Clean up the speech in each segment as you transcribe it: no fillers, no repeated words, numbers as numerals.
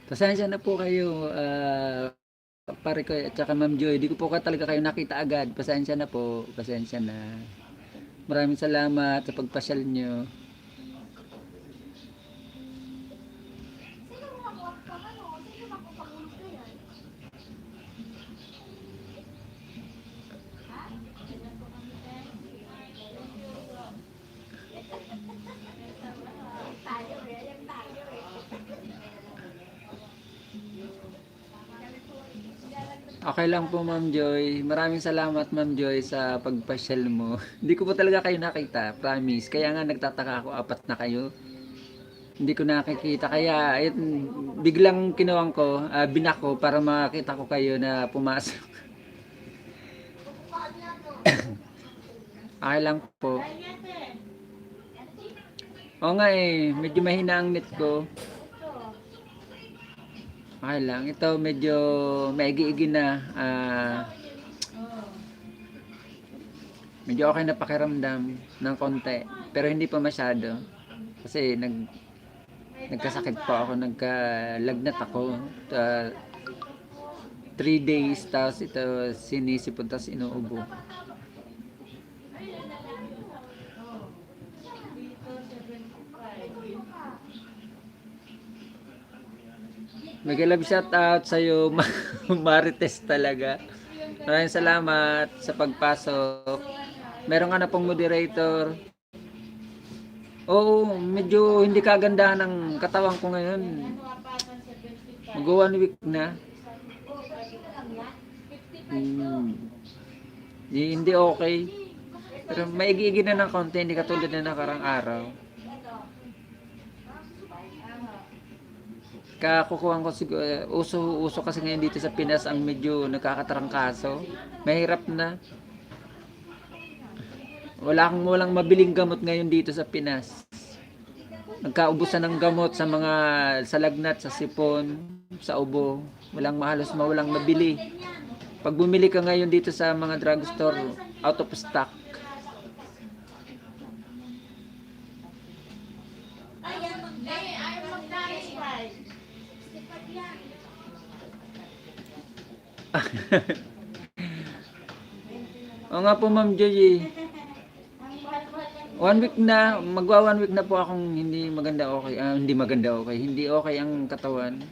Pasensya na po kayo, pare ko at saka Ma'am Joy. Di ko po talaga kayo nakita agad. Pasensya na po. Pasensya na. Maraming salamat sa pagpasyal nyo. Okay lang po Ma'am Joy. Maraming salamat Ma'am Joy sa pagpasyal mo. Hindi ko po talaga kayo nakita, promise. Kaya nga nagtataka ako, apat na kayo. Hindi ko nakikita. Kaya biglang kinuwang ko, binak ko para makita ko kayo na pumasok. Okay lang po. Oo nga medyo mahina ang net ko. Okay lang. Ito medyo maigi-igi na. Medyo okay na pakiramdam ng konti. Pero hindi pa masyado. Kasi nagkasakit pa ako. Nagkalagnat ako. 3 days. Tapos ito sinisipon. Tapos inuubo. Mega love shout out sa'yo, Marites talaga. Maraming salamat sa pagpasok. Meron ka na pong moderator. Oo, medyo hindi kagandahan ng katawan ko ngayon. Mag 1 week na. Hindi okay. Pero maigi-igi na ng konti, hindi katulad na nakarang araw. Kakukuhan ko siguro, uso kasi ngayon dito sa Pinas ang medyo nakakatarangkaso. Mahirap na. Walang mabiling gamot ngayon dito sa Pinas. Nagkaubusan ng gamot sa lagnat, sa sipon, sa ubo. Walang mabili. Pag bumili ka ngayon dito sa mga drugstore, out of stock. O nga po Ma'am Joy. 1 week na, magwa 1 week na po akong hindi maganda okay. Hindi okay ang katawan.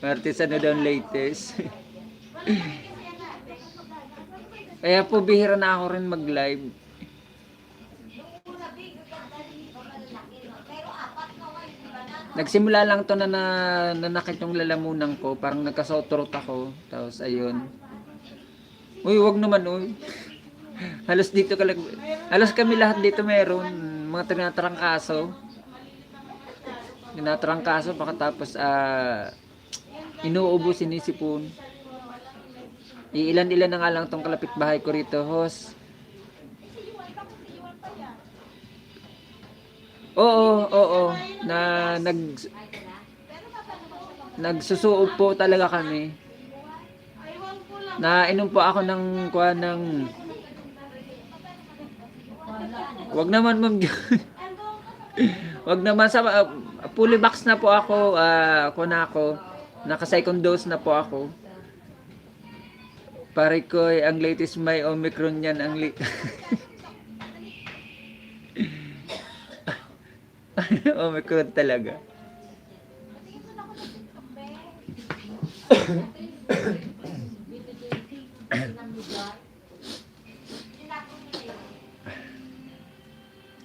Martes ano daw latest. Kaya po bihira na ako rin mag-live. Nagsimula lang to na nanakit yung lalamunan ko. Parang nagka-sore ako. Tapos ayun. Uy, wag naman uy. Halos kami lahat dito meron. Mga tinatarangkaso. Pakatapos inuubo, sinisipon. Ilan-ilan na nga lang tong kalapit bahay ko rito, host. Oo. Nagsusuob po talaga kami. Nainom po ako ng wag naman Ma'am. Wag naman sa fully vax na po ako, naka second dose na po ako. Pare ko, ang latest may Omicron yan Omicron talaga.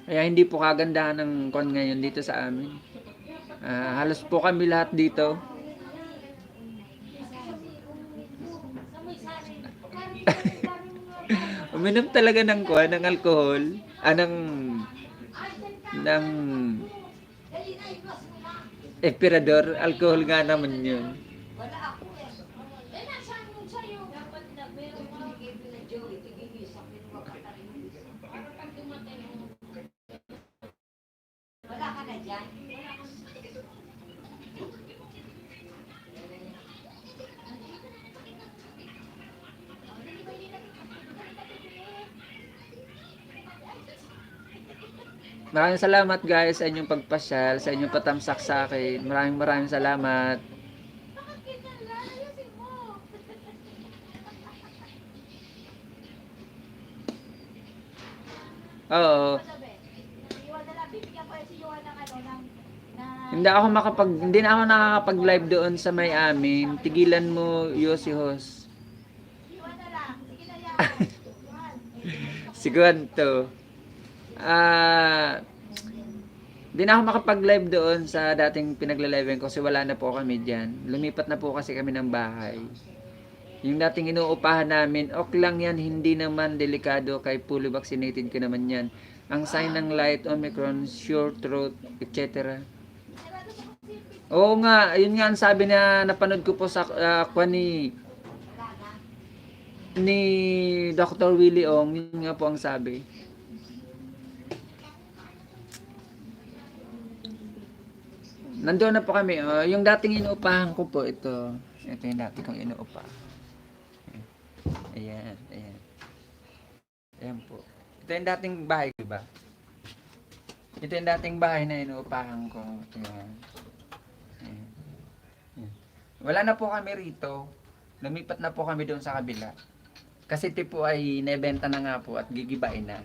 Kaya hindi po kagandahan ng ngayon dito sa amin. Halos po kami lahat dito. Uminom talaga ng alcohol, ng emperador, alcohol nga naman yun. Maraming salamat guys sa inyong pagpasyal, sa inyong patamsak sa akin. Maraming salamat. Oo. Hindi na ako nakakapag-live doon sa may amin. Tigilan mo, Yossi Host. Siguro. Di na ako makapag-live doon sa dating pinagla-live ko kasi wala na po kami dyan. Lumipat na po kasi kami ng bahay. Yung dating inuupahan namin, okay lang yan, hindi naman delikado kay fully vaccinated ka naman yan. Ang sign ng light, Omicron, sure throat, etc. Oo nga, yun nga ang sabi na napanood ko po sa ni Dr. Willie Ong, yun nga po ang sabi. Nandoon na po kami. Yung dating inuupahan ko po, ito. Ito yung dati kong inuupahan. Ayan. Ayan po. Ito yung dating bahay, diba? Ito yung dating bahay na inuupahan ko. Ayan. Wala na po kami rito. Lumipat na po kami doon sa kabila. Kasi ito po ay naibenta na nga po at gigibain na.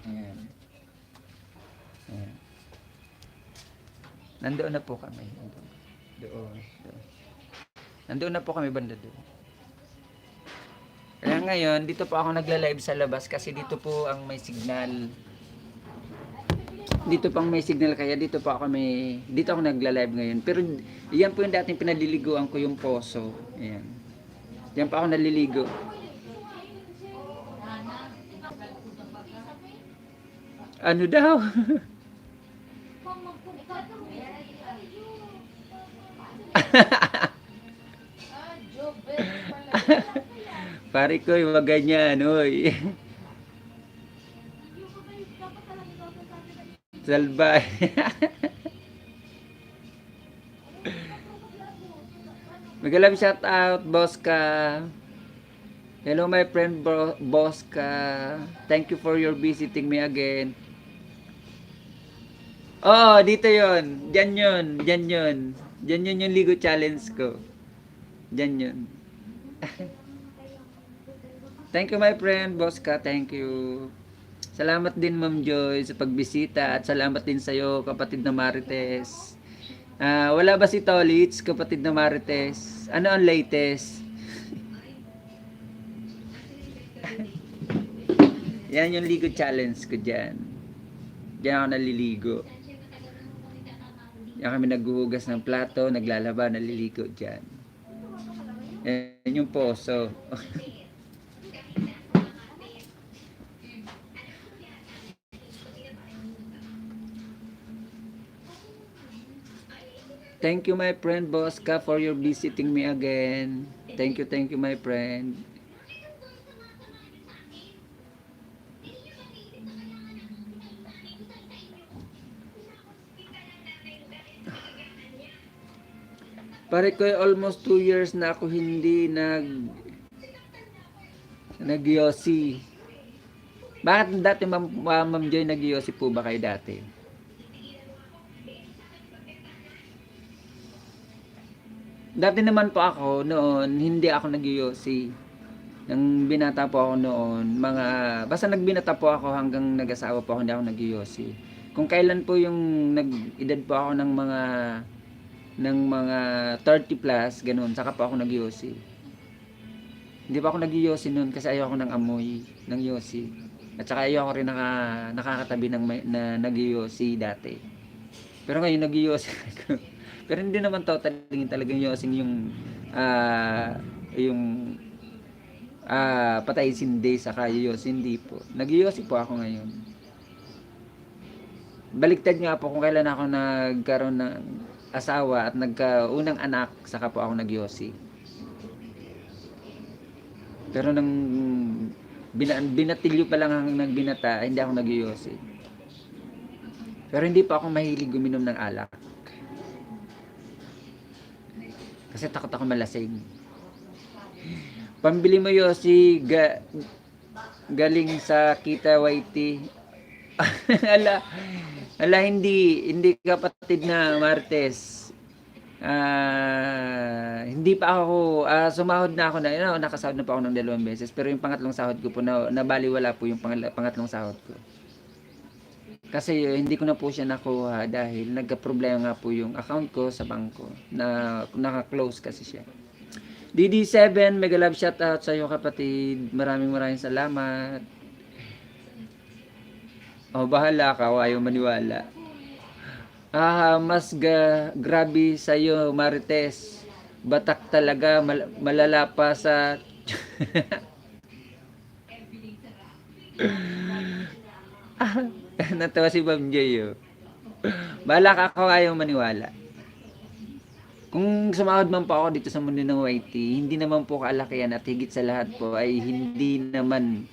Ayan. Nandoon na po kami. Doon. Nandoon na po kami banda doon. Kaya ngayon, dito po ako nagla-live sa labas kasi dito po ang may signal. Dito pang may signal kaya dito ako nagla-live ngayon. Pero yan po yung dating pinaliliguan ko yung poso. Ayan. Yan pa ako naliligo. Ano daw? Pare ko, wag ganyan, oy. Salbay. Magalang shout out, boss ka. Hello my friend, boss ka. Thank you for your visiting me again. Oh, dito yon. Diyan yun yung Ligo challenge ko. Diyan yun. Thank you my friend, boss ka. Thank you. Salamat din Ma'am Joy sa pagbisita at salamat din sa iyo kapatid na Marites. Wala ba si Tolits, kapatid na Marites? Ano ang latest? Yan yung ligo challenge ko dyan. Diyan ako naliligo. Yan kami naghuhugas ng plato, naglalaba, naliligo dyan. Yan yung poso. Thank you my friend Bosca for your visiting me again. Thank you my friend. Pare ko almost 2 years na ako hindi nag-yosi. Bakit dati Ma'am Joy nag-yosi po ba kayo dati? Dati naman po ako noon, hindi ako nag-yosi. Nang binata po ako noon, basta nagbinata po ako hanggang nag-asawa po ako, hindi ako nag-yosi. Kung kailan po yung nag-edad po ako ng mga 30 plus, ganun, saka po ako nag-yosi. Hindi pa ako nag-yosi noon kasi ayoko ng amoy ng yosi. At saka ayoko rin nakakatabi na nag-yosi dati. Pero ngayon nag-yosi ako. Pero hindi naman totally talagang yosing yung patay sindi sa kayos, hindi po. Nag-yosi po ako ngayon. Baliktad nga po kung kailan ako nagkaroon ng asawa at nagkaunang anak, saka po ako nag-yosi. Pero nang binatilyo pa lang ang nagbinata, hindi ako nag-yosi. Pero hindi pa ako mahilig uminom ng alak. Kasi takot ako malasing. Pambili mo yosi galing sa Kita Waiti. Ala, ala hindi kapatid na Martes. Hindi pa ako sumahod na ako na, nakasahod na pa ako ng 2 beses, pero yung pangatlong sahod ko po nabaliwala po yung pangatlong sahod ko. Kasi hindi ko na po siya nakuha dahil nagka-problema nga po yung account ko sa bangko na naka-close kasi siya. DD7, mega love shoutout sa iyo kapatid. Maraming salamat. Bahala ka, ayaw maniwala. Mas grabe sa iyo, Marites. Batak talaga, malala pa sa natawa si Ma'am Jay. Bahala ka, ako ayaw maniwala. Kung sumahod man po ako dito sa mundo ng YT, hindi naman po kalakihan at higit sa lahat po ay hindi naman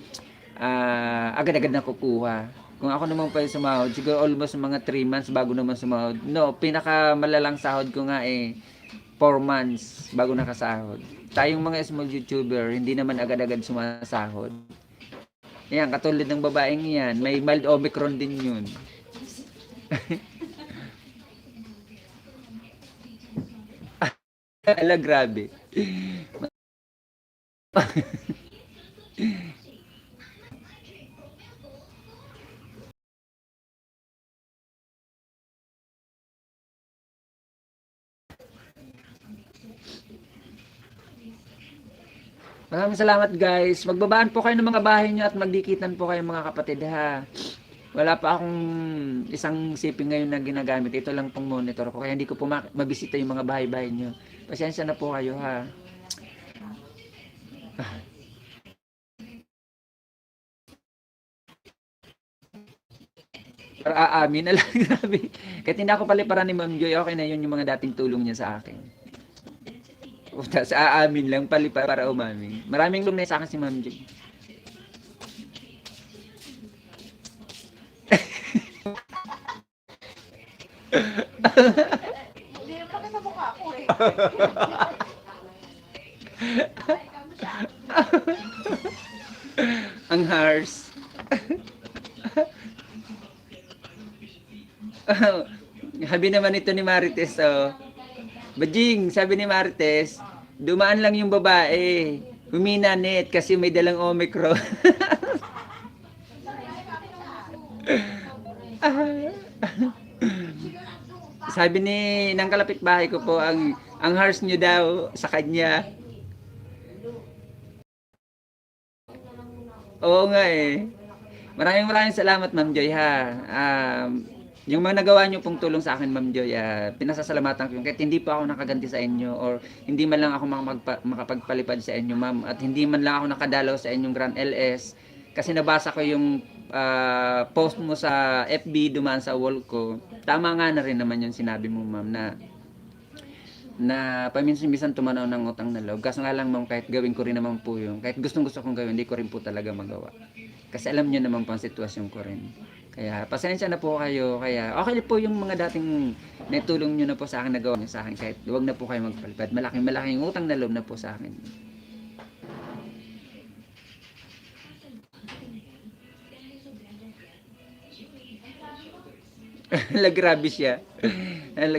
agad-agad nakukuha. Kung ako naman pa yung sumahod, siguro almost mga 3 months bago naman sumahod. No, pinakamalalang sahod ko nga 4 months bago nakasahod. Tayong mga small YouTuber, hindi naman agad-agad sumasahod. Yan, katulad ng babaeng yan, may mild Omicron din yun. Ala, grabe. Maraming salamat guys. Magbabaan po kayo ng mga bahay nyo at magdikitan po kayo mga kapatid ha. Wala pa akong isang siping ngayon na ginagamit. Ito lang pong monitor ko. Kaya hindi ko po mabisita yung mga bahay-bahay nyo. Pasensya na po kayo ha. Para aamin na lang. Grabe. Kahit hindi ako paliparan ni Ma'am Joy, okay na yun yung mga dating tulong niya sa akin. Tapos aamin lang para umamin. Maraming lumay sa akin si Ma'am Joy. Hindi na pa sa mukha ko eh. Ang harsh. Sabi naman ito ni Marites, Bajing, sabi ni Marites, dumaan lang yung babae. Humina net kasi may dalang Omicron. Sabi ng kalapit bahay ko po, ang harsh nyo daw sa kanya. Oo nga eh. Maraming salamat Ma'am Joy ha. Yung mga nagawa nyo pong tulong sa akin Ma'am Joy, pinasasalamatan ko yung kahit hindi pa ako nakaganti sa inyo or hindi man lang ako makapagpalipad sa inyo ma'am at hindi man lang ako nakadalaw sa inyong Grand LS kasi nabasa ko yung post mo sa FB dumaan sa wall ko. Tama nga na rin naman yung sinabi mo ma'am na paminsan-minsan tumanaw ng utang na loob. Kaso nga lang ma'am, kahit gawin ko rin naman po yun, kahit gusto kong gawin, hindi ko rin po talaga magawa. Kasi alam nyo naman po ang sitwasyon ko rin. Kaya pasensya na po kayo. Kaya okay po yung mga dating naitulong nyo na po sa akin, nagawa nyo sa akin. Kahit huwag na po kayo magpalipad. Malaking utang na loob na po sa akin. Grabe siya.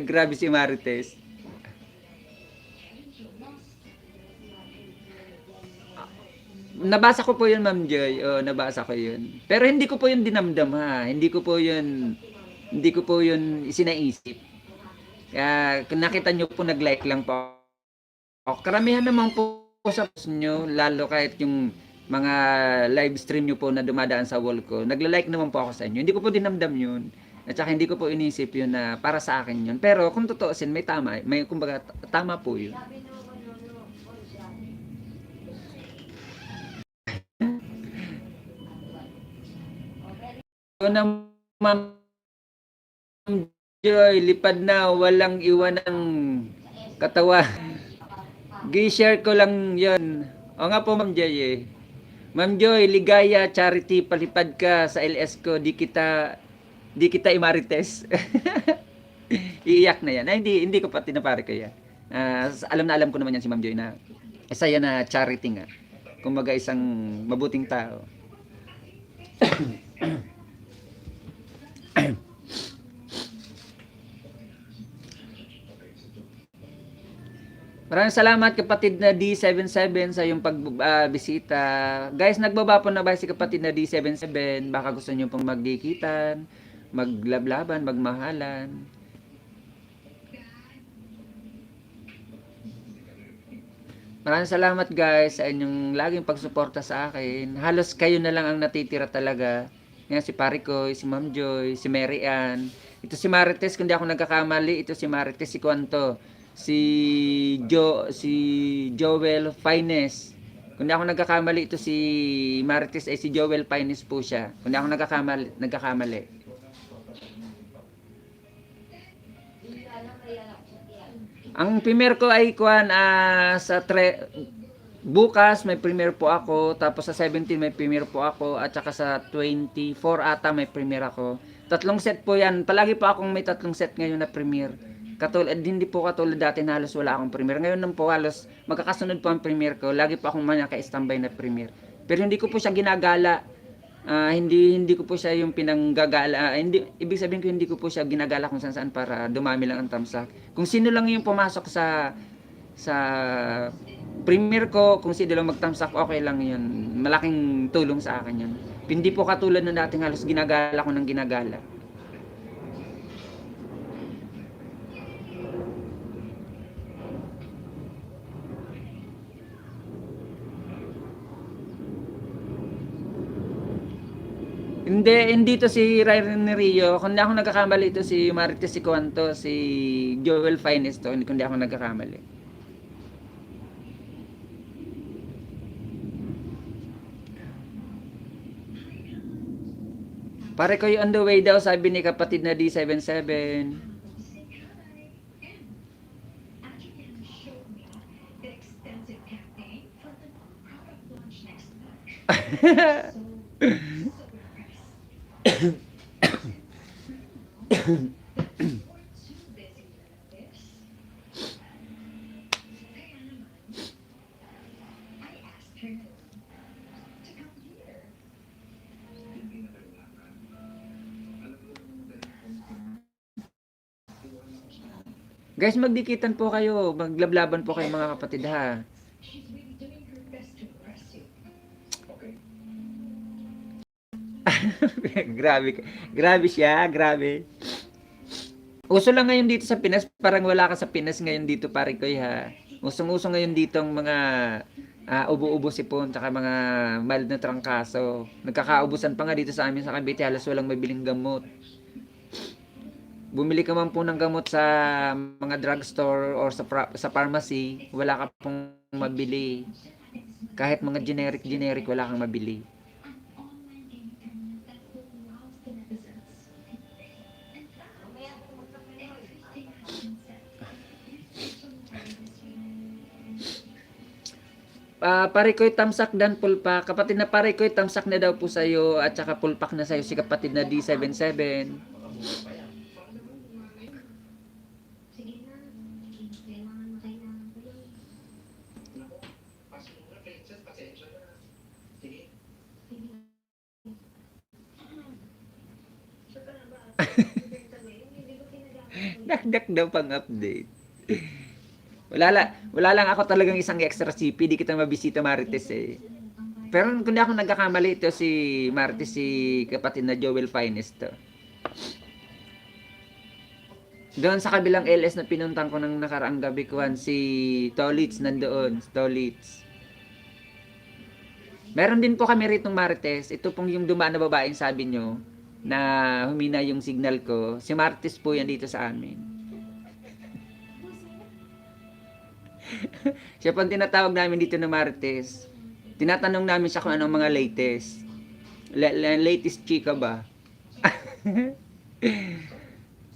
Grabe si Marites. Nabasa ko po yun, Ma'am Joy. Nabasa ko yun. Pero hindi ko po yun dinamdam ha. Hindi ko po yun isinaisip. Kaya nakita nyo po nag-like lang po. Karamihan naman po sa post nyo, lalo kahit yung mga live stream nyo po na dumadaan sa wall ko, nagla-like naman po ako sa inyo. Hindi ko po dinamdam yun. At saka hindi ko po inisip yun na para sa akin yun. Pero kung totoosin, kumbaga tama po yun. Ma'am Joy, lipad na, walang iwan ng katawa. Gi-share ko lang yon. O nga po Ma'am Joy Ma'am Joy, ligaya, charity, palipad ka sa LS ko, di kita imarites. Iiyak na yan. Hindi ko pa tinapari ko yan. Alam ko naman yan si Ma'am Joy na isa yan na charity nga. Kumbaga isang mabuting tao. Maraming salamat kapatid na D77 sa iyong pagbisita. Guys, nagbaba po na ba si kapatid na D77? Baka gusto niyo pong magdikitan, maglablaban, magmahalan. Maraming salamat guys sa inyong laging pagsuporta sa akin. Halos kayo na lang ang natitira talaga. Yan si Parikoy, si Ma'am Joy, si Mary Ann. Ito si Marites, kung di ako nagkakamali, ito si Marites, si Kwanto. Si Joel Fines. Kung di ako nagkakamali, ito si Marites ay si Joel Fines po siya. Kung di ako nagkakamali. Ang premier ko ay bukas may premier po ako, tapos sa 17 may premier po ako, at saka sa 24 ata may premier ako. Tatlong set po yan. Palagi po akong may tatlong set ngayon na premier. Hindi po katulad dati na halos wala akong premier. Ngayon naman po halos magkakasunod po ang premier ko. Lagi po akong naka-standby na premier. Pero hindi ko po siya ginagala. Hindi ko po siya yung pinanggagala. Ibig sabihin ko hindi ko po siya ginagala kung saan para dumami lang ang tamsak. Kung sino lang yung pumasok sa premier ko, kung sino lang magtamsak, okay lang yun. Malaking tulong sa akin yun. Hindi po katulad na dating halos ginagala ko ng ginagala. Hindi to si Ryan Rio. Kung di ako nagkakamali, ito si Marites, si Kwanto, si Joel Fines to. Kung di ako nagkakamali. Pare ko on the way daw, sabi ni kapatid na D77. Guys, magdikitan po kayo. Maglablaban po kayo mga kapatid ha. Grabe siya, grabe. Uso lang ngayon dito sa Pinas, parang wala ka sa Pinas ngayon dito pare ko ha. Usong-uso ngayon dito ang mga ubo-ubo sipon, tsaka mga mild na trangkaso. Nagkakaubusan pa nga dito sa amin sa Cavite, halos walang mabiling gamot. Bumili ka man po ng gamot sa mga drugstore or sa pharmacy, wala ka pong mabili. Kahit mga generic, wala kang mabili. Pare ko'y tamsak dan pulpak. Kapatid na pare ko'y tamsak na daw po sa'yo at saka pulpak na sa'yo si kapatid na D77. Dakdak daw pang update. Wala lang ako talagang isang extra CP, di kita mabisita Marites eh. Pero kung di ako nagkakamali, ito si Marites, si kapatid na Joel Fines to. Doon sa kabilang LS na pinuntang ko ng nakaraang gabi ko, si Tolitz nandoon, Tolitz. Meron din po kami rito Marites, ito pong yung dumaan na babaeng sabi nyo, na humina yung signal ko, si Marites po yan dito sa amin. Siya pang tinatawag namin dito na Marites. Tinatanong namin siya kung anong mga latest. Latest chika ba?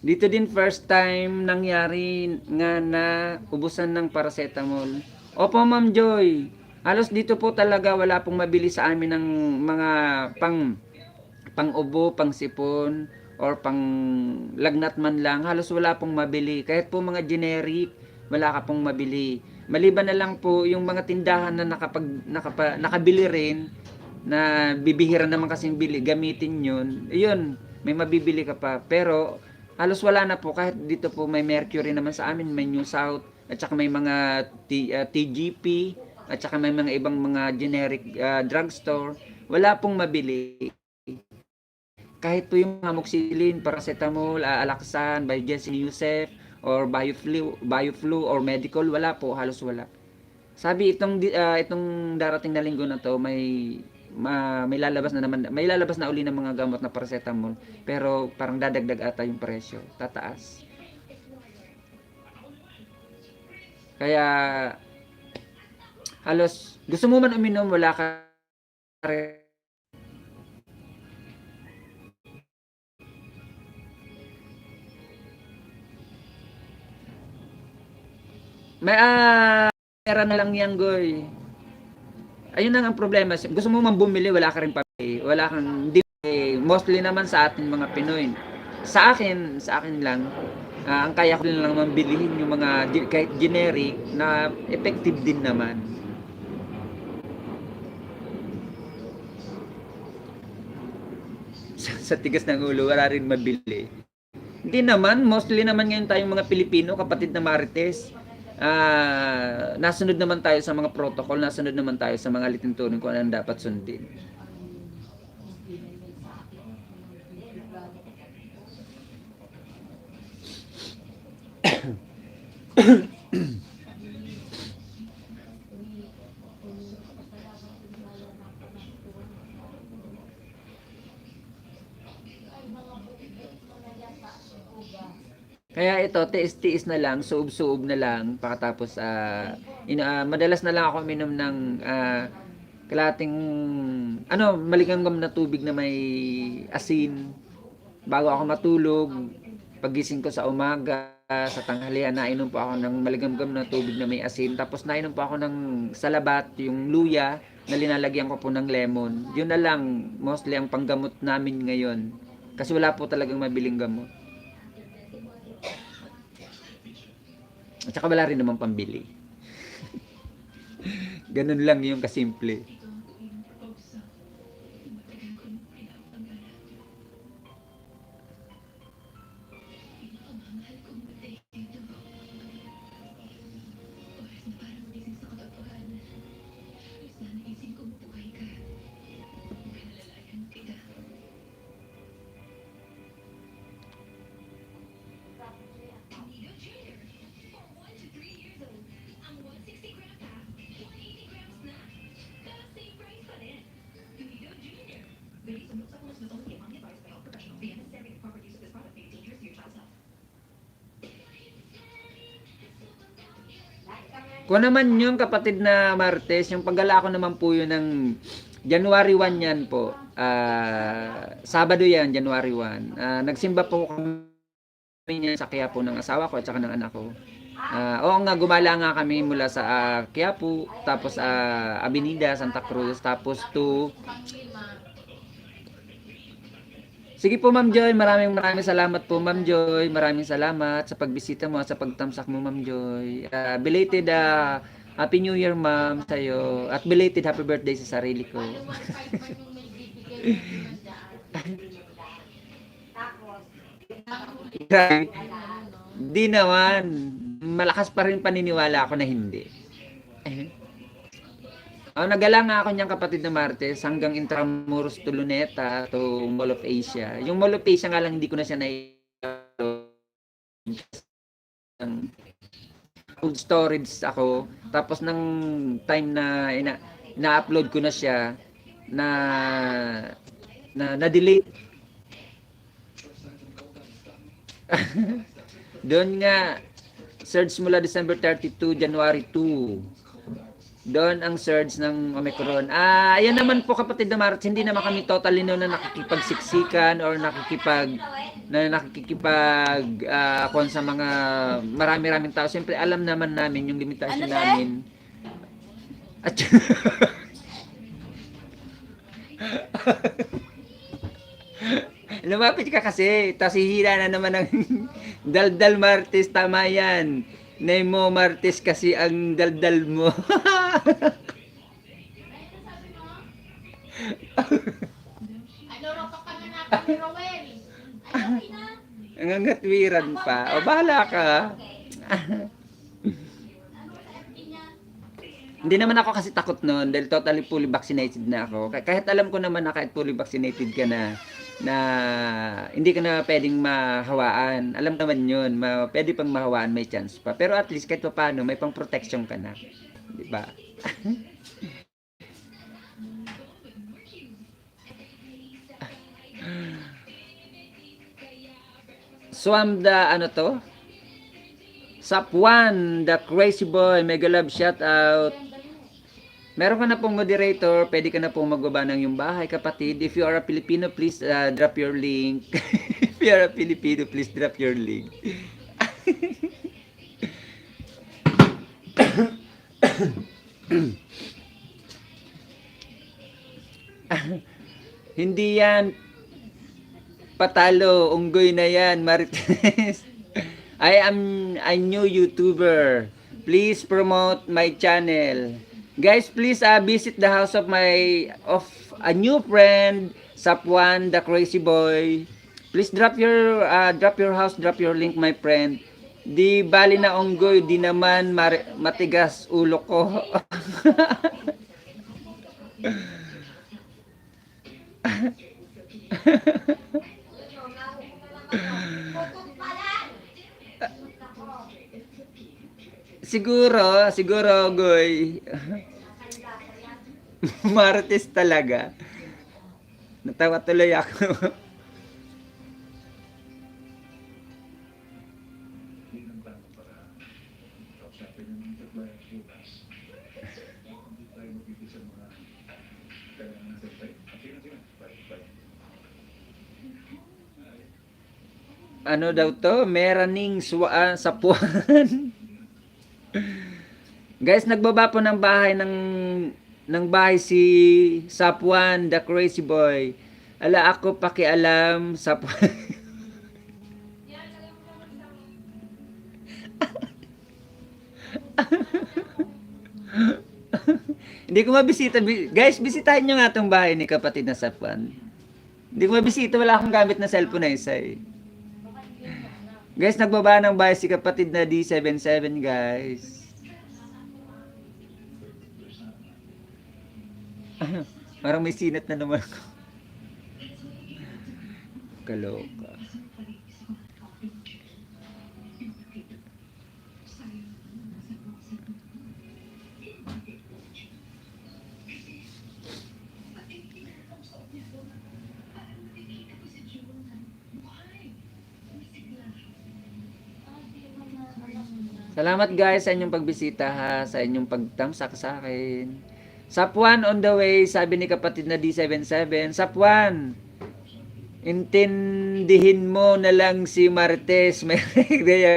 Dito din first time nangyari nga na ubusan ng paracetamol. Opo Ma'am Joy. Halos dito po talaga wala pong mabili sa amin ng mga pang-ubo, pang-sipon, or pang-lagnat man lang. Halos wala pong mabili. Kahit po mga generic, wala ka pong mabili. Maliban na lang po yung mga tindahan na nakabili rin, na bibihira naman kasing gamitin yun. Yun, may mabibili ka pa. Pero halos wala na po. Kahit dito po may Mercury naman sa amin, may New South. at saka may mga TGP, at saka may mga ibang mga generic drugstore, wala pong mabili. Kahit po yung mga amoxicillin, paracetamol, Alaxan, Biogessin Yusef, or Bioflu or Medical, wala po, halos wala. Sabi itong darating na linggo na to, may lalabas na uli ng mga gamot na paracetamol, pero parang dadagdag ata yung presyo, tataas. Kaya halos gusto mo man uminom, wala ka rin. May pera na lang yan, Goy. Ayun lang ang problema. Gusto mo man bumili, wala ka rin pamili. Wala kang, hindi, mostly naman sa atin mga Pinoy. Sa akin lang, ang kaya ko lang naman bilhin yung mga kahit generic na effective din naman. Sa tigas ng ulo, wala rin mabili. Hindi naman, mostly naman ngayon tayong mga Pilipino, kapatid na Marites. Nasunod naman tayo sa mga protocol, nasunod naman tayo sa mga lituntunin kung anong dapat sundin. Kaya ito, tiis-tiis na lang, suob-suob na lang, pakatapos, madalas na lang ako minom ng kalating, maligamgam na tubig na may asin, bago ako matulog, pagising ko sa umaga, sa tanghalian, nainom po ako ng maligamgam na tubig na may asin, tapos nainom po ako ng salabat, yung luya, na linalagyan ko po ng lemon. Yun na lang, mostly ang panggamot namin ngayon, kasi wala po talagang mabiling gamot. At saka wala rin naman pambili. Ganun lang yung kasimple. Kung naman yung kapatid na Martes, yung paggala ko naman po yun ng January 1 yan po. Sabado yan, January 1. Nagsimba po kami niyan sa Quiapo ng asawa ko at saka ng anak ko. Oo nga, gumala nga kami mula sa Quiapo, tapos Avenida, Santa Cruz, tapos to... Sige po Ma'am Joy, maraming salamat po Ma'am Joy. Maraming salamat sa pagbisita mo at sa pagtamsak mo Ma'am Joy. Belated Happy New Year Ma'am sa'yo. At belated Happy Birthday sa sarili ko. Di naman. Malakas pa rin paniniwala ako na hindi. Nagala nga ako niyang kapatid na Martes hanggang Intramuros to Luneta to Mall of Asia. Yung Mall of Asia nga lang hindi ko na siya food storage ako. Tapos ng time na na-upload ko na siya na-delete. Doon nga surge mula December 32, January 2. Doon ang surge ng Omicron. Ayan naman po kapatid na March, hindi naman kami totally no na nakikipagsiksikan or nakikipag kon sa mga marami-raming tao. Siyempre alam naman namin yung limitasyon namin. At lumapit ka kasi, tapos hihila na naman ng Daldal Martes, tama yan. Nemo Martes kasi ang daldal mo. Ano raw ka pananakan ni Rowel? Ang angatwiran pa. O bahala ka. Hindi naman ako kasi takot noon dahil totally fully vaccinated na ako. Kahit alam ko naman na kahit fully vaccinated ka na hindi ka na pwedeng mahawaan. Alam naman yun, pwede pang mahawaan, may chance pa. Pero at least kahit pa paano, may pang protection ka na. Di ba? Swam the, ano to? Sapwan, the crazy boy, mega love shout out. Meron ka na pong moderator, pwede ka na pong magbaba ng yung bahay, kapatid. If you are a Filipino, please drop your link. If you are a Filipino, please drop your link. Hindi yan patalo, unggoy na yan, Marites. I am a new YouTuber. Please promote my channel. Guys, please visit the house of a new friend, Sapwan, the crazy boy. Please drop your house, drop your link, my friend. Di bali na unggoy, di naman matigas ulo ko. Siguro, Goy. Marites talaga. Natawa tuloy ako. Ano daw to? Meraning sapuan. Guys, nagbaba po ng bahay si Sapwan, the crazy boy. Ala ako pakialam, Sapwan. Hindi ko mabisita. Guys, bisitahin nyo nga itong bahay ni kapatid na Sapwan. Hindi ko mabisita, wala akong gamit na cellphone na isa eh. Guys, nagbaba ng bahay si kapatid na D77, guys. Parang may sinat na naman ako. Kaloka. Salamat guys sa inyong pagbisita ha, sa inyong pagtamsak sa akin. Sapwan on the way, sabi ni kapatid na D77. Sapwan, intindihin mo na lang si Marites, may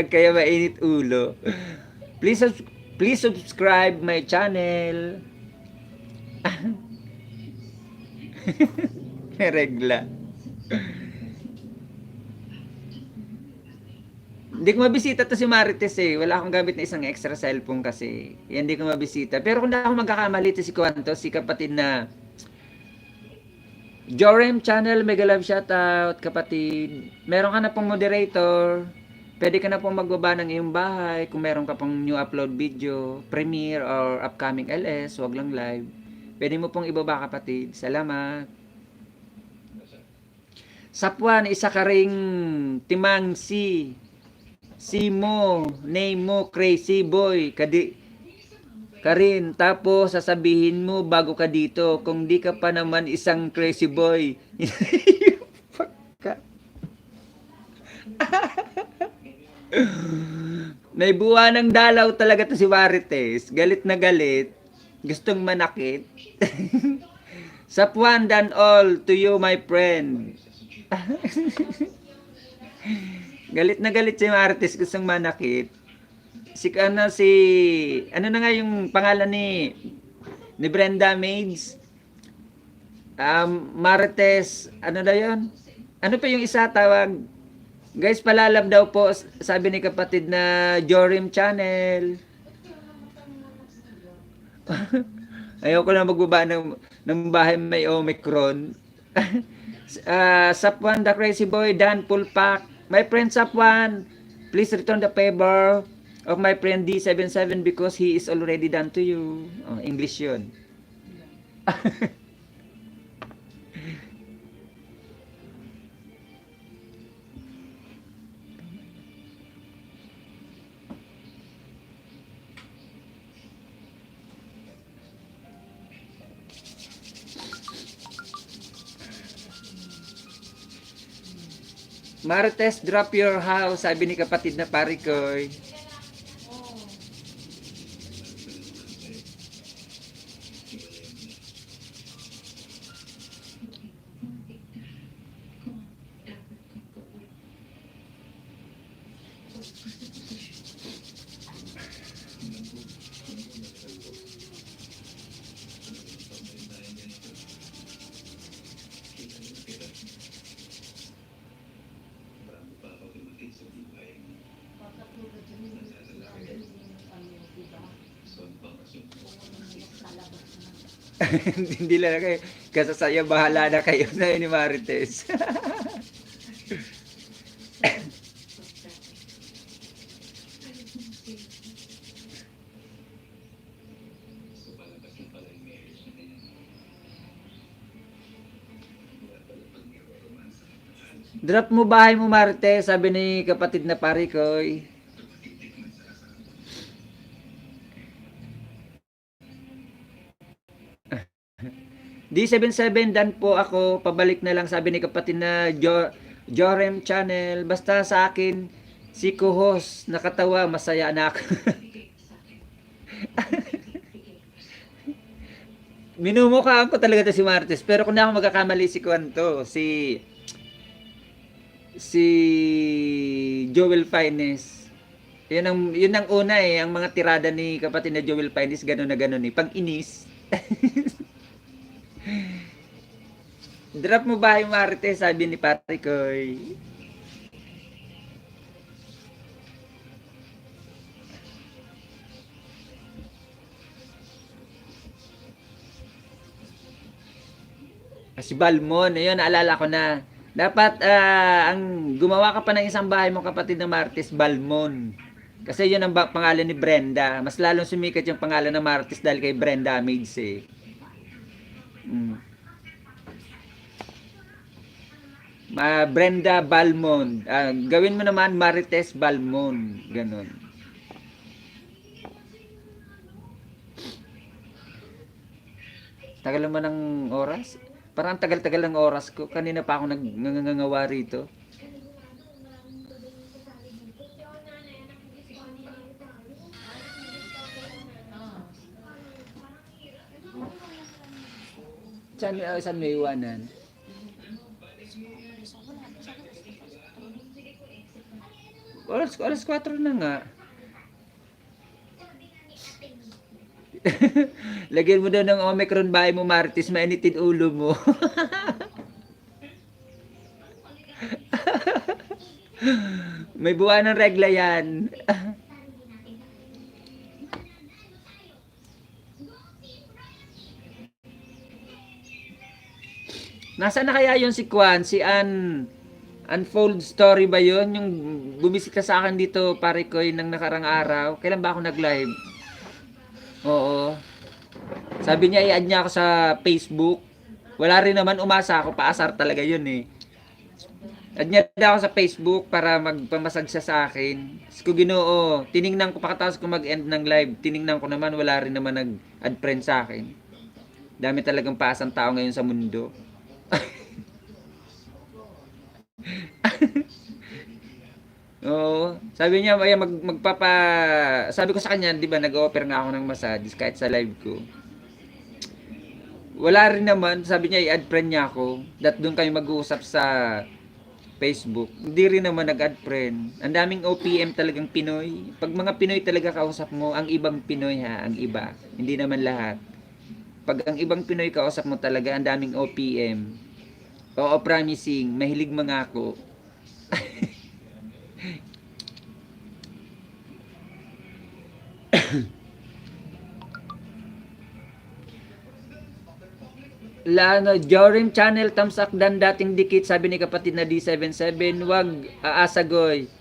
kaya mainit ulo. Please subscribe my channel. May regla. Hindi ko mabisita to si Marites eh. Wala akong gamit na isang extra cellphone kasi. Yan, hindi ko mabisita. Pero kung ako magkakamali to si Kwanto, si kapatid na Jorem channel, mega love shoutout kapatid. Meron ka na pong moderator. Pwede ka na pong magbaba ng iyong bahay. Kung meron ka pong new upload video, premiere or upcoming LS, wag lang live. Pwede mo pong ibaba kapatid. Salamat. Sapwan, isa ka ring timang si mo, name mo, crazy boy, Karin, tapos sasabihin mo bago ka dito, kung di ka pa naman isang crazy boy. May buwa ng dalaw talaga to si Marites. Galit na galit. Gustong manakit. Sapwan dan all to you, my friend. Galit na galit si Marites, gustong manakit. Ano na nga yung pangalan ni Brenda Maids? Marites, ano na yun? Ano pa yung isa tawag? Guys, palalab daw po, sabi ni kapatid na Jorim Channel. Ayoko na magbaba ng bahay may Omicron. Sapwan, the crazy boy, Dan Pulpak. My friend Sapwan, please return the favor. of my friend D77 because he is already done to you. Oh, English yun. Marites, drop your house, sabi ni kapatid na pari koy. Hindi lang kayo. Kasasaya, bahala na kayo na ni Marites. Drop mo bahay mo, Marites, sabi ni kapatid na pari koy. D77 dan po ako, pabalik na lang, sabi ni kapatid na Jorem Channel. Basta sa akin, si co-host nakatawa, masaya na ako. Minumukhaan ko talaga to si Marites, pero kung na ako magkakamali si Kwanto, si Joel Fines. Yun ang una eh, ang mga tirada ni kapatid na Joel Fines, gano'n na gano'n eh. Pag inis. Drop mo ba yung Marites, sabi ni Patrick Koy. Si Balmon, ayun, naalala ko na. Dapat, ang gumawa ka pa ng isang bahay mo kapatid na Marites, Balmon. Kasi yun ang pangalan ni Brenda. Mas lalong sumikat yung pangalan ng Marites dahil kay Brenda Maids eh. Brenda Balmon. Gawin mo naman Marites Balmon. Ganon. Tagal naman ng oras. Parang tagal-tagal ng oras ko. Kanina pa ako nangangawa rito. Saan may iwanan? Alas 4 na nga. Lagyan mo daw ng Omicron bahay mo, Marites, mainitin ulo mo. May buwan ng regla yan. Nasaan na kaya yun si Kwan? Si Unfold Story ba yun? Yung bumisita sa akin dito, pare ko, ng nakarang araw. Kailan ba ako nag-live? Oo. Sabi niya, i-add niya ako sa Facebook. Wala rin naman, umasa ako. Paasar talaga yun eh. Add niya daw ako sa Facebook para magpamasag siya sa akin. Ko Ginoo, tiningnan ko pagkatapos ko mag-end ng live. Tiningnan ko naman, wala rin naman nag-add friend sa akin. Dami talagang paasang tao ngayon sa mundo. Oo. Sabi niya, ay sabi ko sa kanya, 'di ba, nag-offer nga ako ng massage kahit sa live ko. Wala rin naman, sabi niya i-add friend niya ako. Doon kami mag-uusap sa Facebook. Hindi rin naman nag-add friend. Ang daming OPM talagang Pinoy. Pag mga Pinoy talaga kausap mo, ang ibang Pinoy ha, ang iba. Hindi naman lahat. Pag ang ibang Pinoy kausap mo talaga, ang daming OPM. Oo, promising. Mahilig mga ako. Jorim Channel, thumbs up dan dating dikit, sabi ni kapatid na D77, wag aasagoy.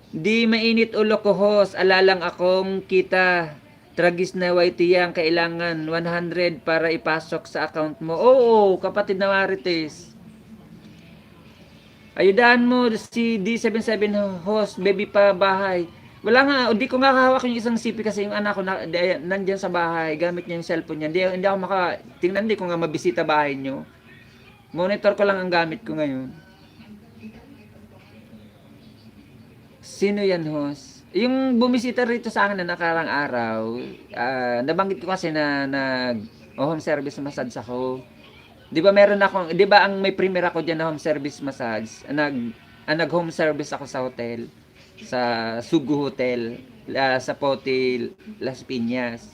Di mainit ulo ko, host. Alalang akong kita. Tragis na YT yan. Kailangan 100 para ipasok sa account mo. Oo, kapatid na Marites. Ayudahan mo si D77 host, baby pa bahay. Wala nga, di ko nga hawak yung isang CP kasi yung anak ko nandyan sa bahay. Gamit niya yung cellphone niya. Hindi ako tingnan, di ko nga mabisita bahay niyo. Monitor ko lang ang gamit ko ngayon. Sino yan, host? Yung bumisita rito sa akin na nakarang araw, nabanggit ko kasi na home service massage ako. 'Di ba meron akong, 'di ba ang may premier ako diyan na home service massage. Nag-home service ako sa hotel, sa Sugu Hotel, sa Pote Las Piñas.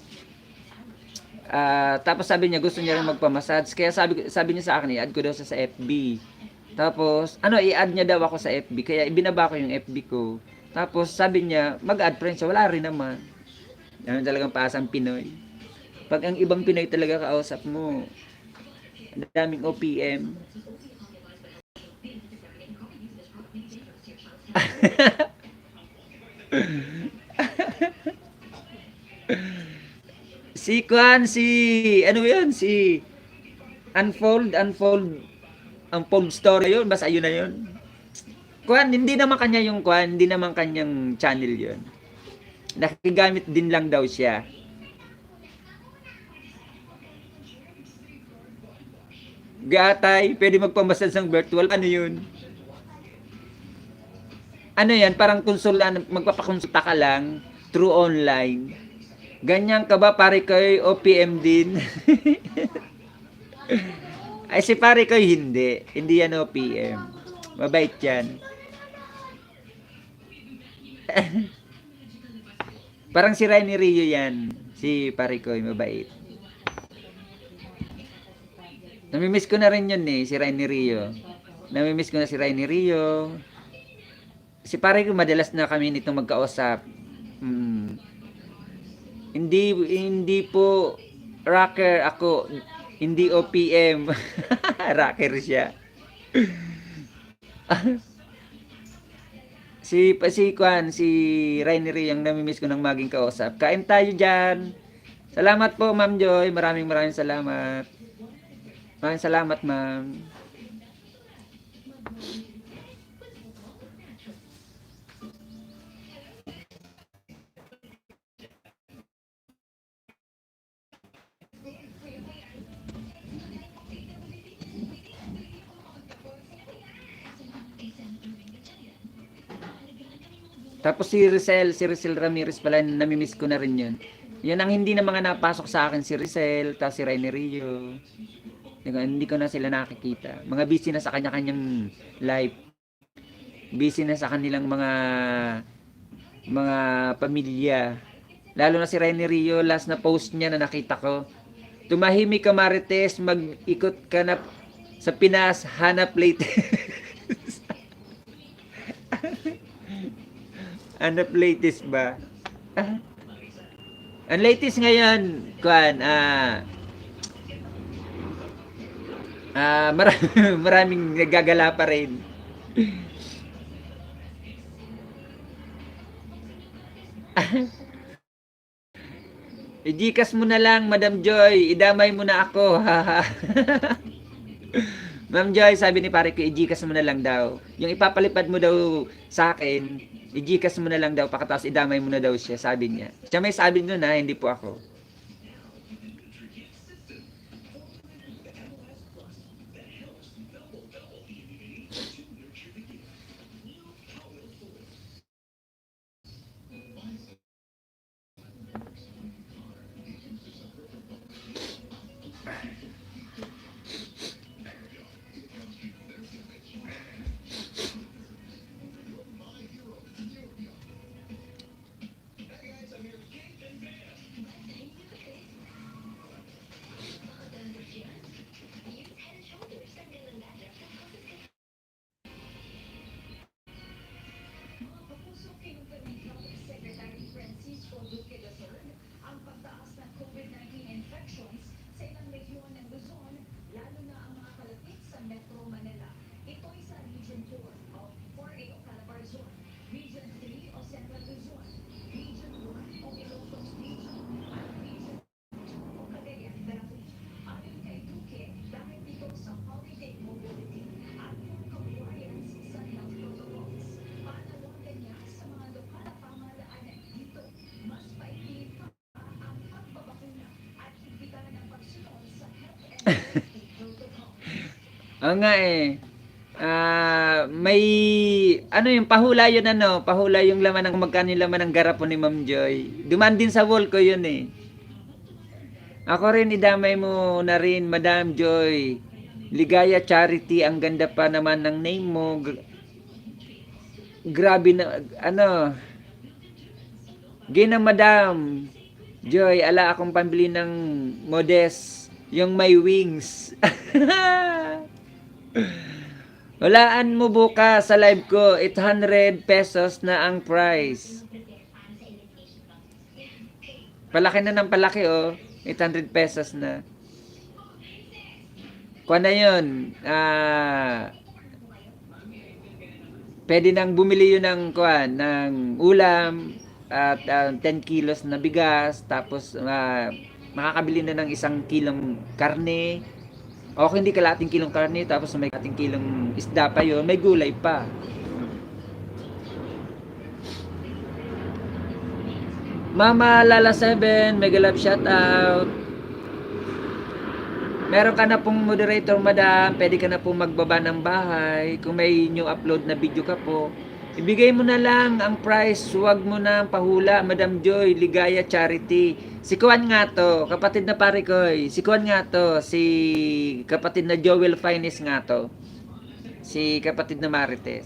Tapos sabi niya gusto niya rin magpa-massage. Kaya sabi niya sa akin, i-add ko daw sa FB. Tapos, i-add niya daw ako sa FB. Kaya ibinaba ko yung FB ko. Tapos, sabi niya, mag-add friend siya. Wala rin naman. Yan talagang pasang Pinoy. Pag ang ibang Pinoy talaga kausap mo, ang daming OPM. Ano yun? Si Unfold Story yun. Basta yun na yun. Hindi naman kanyang channel yun. Nakigamit din lang daw siya. Gatay, pwede magpamassage ng virtual. Ano yun? Ano yan? Parang magpapakonsulta ka lang through online. Ganyan ka ba pare koy OPM din? Ay si pare koy hindi. Hindi yan OPM. Mabait yan. Parang si Rainy Rio yan. Si pare koy mabait. Namimiss ko na rin yun si Rainy Rio. Namimiss ko na si Rainy Rio. Si pare ko madalas na kami nitong magkausap. Hindi po rocker ako. Hindi OPM. Rocker siya. si Rainy Rio yung namimiss ko ng maging kausap. Kain tayo dyan. Salamat po, Ma'am Joy. Maraming salamat. Maraming salamat, ma'am. Tapos si Rizel Ramirez pala, namimiss ko na rin yun. Yun ang hindi na mga napasok sa akin, si Rizel, tapos si Rainy Rio. Hindi ko na sila nakikita. Mga busy na sa kanya-kanyang life. Busy na sa kanilang mga pamilya. Lalo na si Rainy Rio, last na post niya na nakita ko. Tumahimik ka Marites, mag-ikot ka na sa Pinas, hanap latest. Hanap latest ba? Ang latest ngayon, maraming nagagala pa rin. I-Gcash mo na lang, Madam Joy. Idamay mo na ako. Ma'am Joy, sabi ni pare ko, i-Gcash mo na lang daw. Yung ipapalipad mo daw sa akin, i-Gcash mo na lang daw. Pakatapos idamay mo na daw siya, sabi niya. Siya may sabi nun hindi po ako. Oo nga eh. May ano yung pahula yun ano, pahula yung laman ng magkano yung laman ng garapon ni Ma'am Joy. Duman din sa wall ko yun eh. Ako rin idamay mo na rin Madam Joy. Ligaya Charity, ang ganda pa naman ng name mo. Grabe na ano, gina Madam Joy, ala akong pambili ng modest, yung may wings. Walaan mo bukas sa live ko, 800 pesos na ang price. Palaki na ng palaki oh, 800 pesos na. Kuha na yun, pwede nang bumili yun ng kuan ng ulam at 10 kilos na bigas, tapos makakabili na ng 1 kilong karne. O kung hindi kalating kilong karne, tapos may kalating kilong isda pa yun, may gulay pa. Mama Lala 7, mega love shout out. Meron ka na pong moderator, madam. Pwede ka na pong magbaba ng bahay. Kung may new upload na video ka po, ibigay mo na lang ang price. Huwag mo na pahula, Madam Joy. Ligaya Charity. Si Kuan nga to, kapatid na pare ko. Si Kuan nga to, si kapatid na Joel Finest nga to. Si kapatid na Marites.